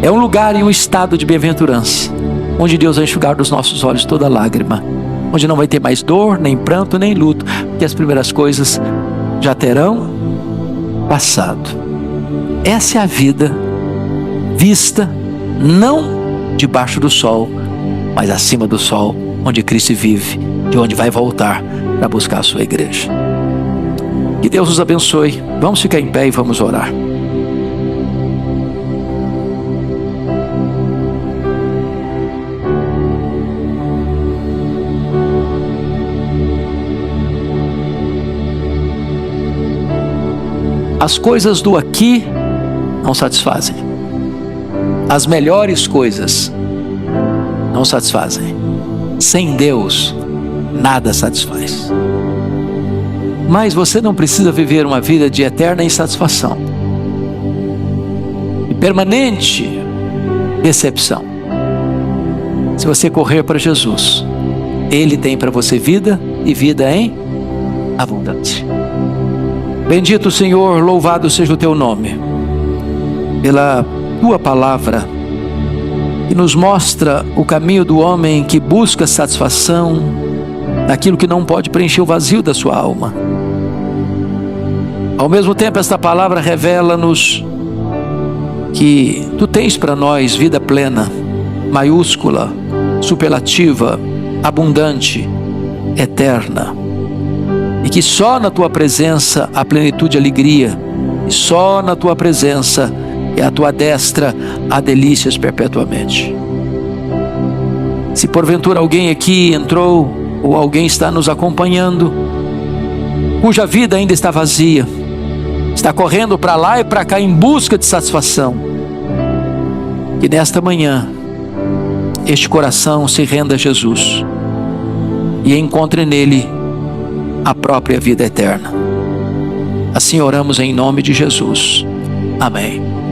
é um lugar e um estado de bem-aventurança, onde Deus vai enxugar dos nossos olhos toda lágrima, onde não vai ter mais dor, nem pranto, nem luto, porque as primeiras coisas já terão passado. Essa é a vida vista não debaixo do sol, mas acima do sol, onde Cristo vive, de onde vai voltar para buscar a sua igreja. Que Deus nos abençoe. Vamos ficar em pé e vamos orar. As coisas do aqui não satisfazem. As melhores coisas não satisfazem. Sem Deus, nada satisfaz. Mas você não precisa viver uma vida de eterna insatisfação. permanente decepção. Se você correr para Jesus, Ele tem para você vida e vida em abundância. Bendito Senhor, louvado seja o teu nome, pela tua palavra, que nos mostra o caminho do homem que busca satisfação naquilo que não pode preencher o vazio da sua alma. Ao mesmo tempo, esta palavra revela-nos que tu tens para nós vida plena, maiúscula, superlativa, abundante, eterna, e que só na tua presença há plenitude e alegria, e só na tua presença e à tua destra há delícias perpetuamente. Se porventura alguém aqui entrou, ou alguém está nos acompanhando, cuja vida ainda está vazia, está correndo para lá e para cá em busca de satisfação, que nesta manhã este coração se renda a Jesus e encontre nele a própria vida eterna. Assim oramos em nome de Jesus. Amém.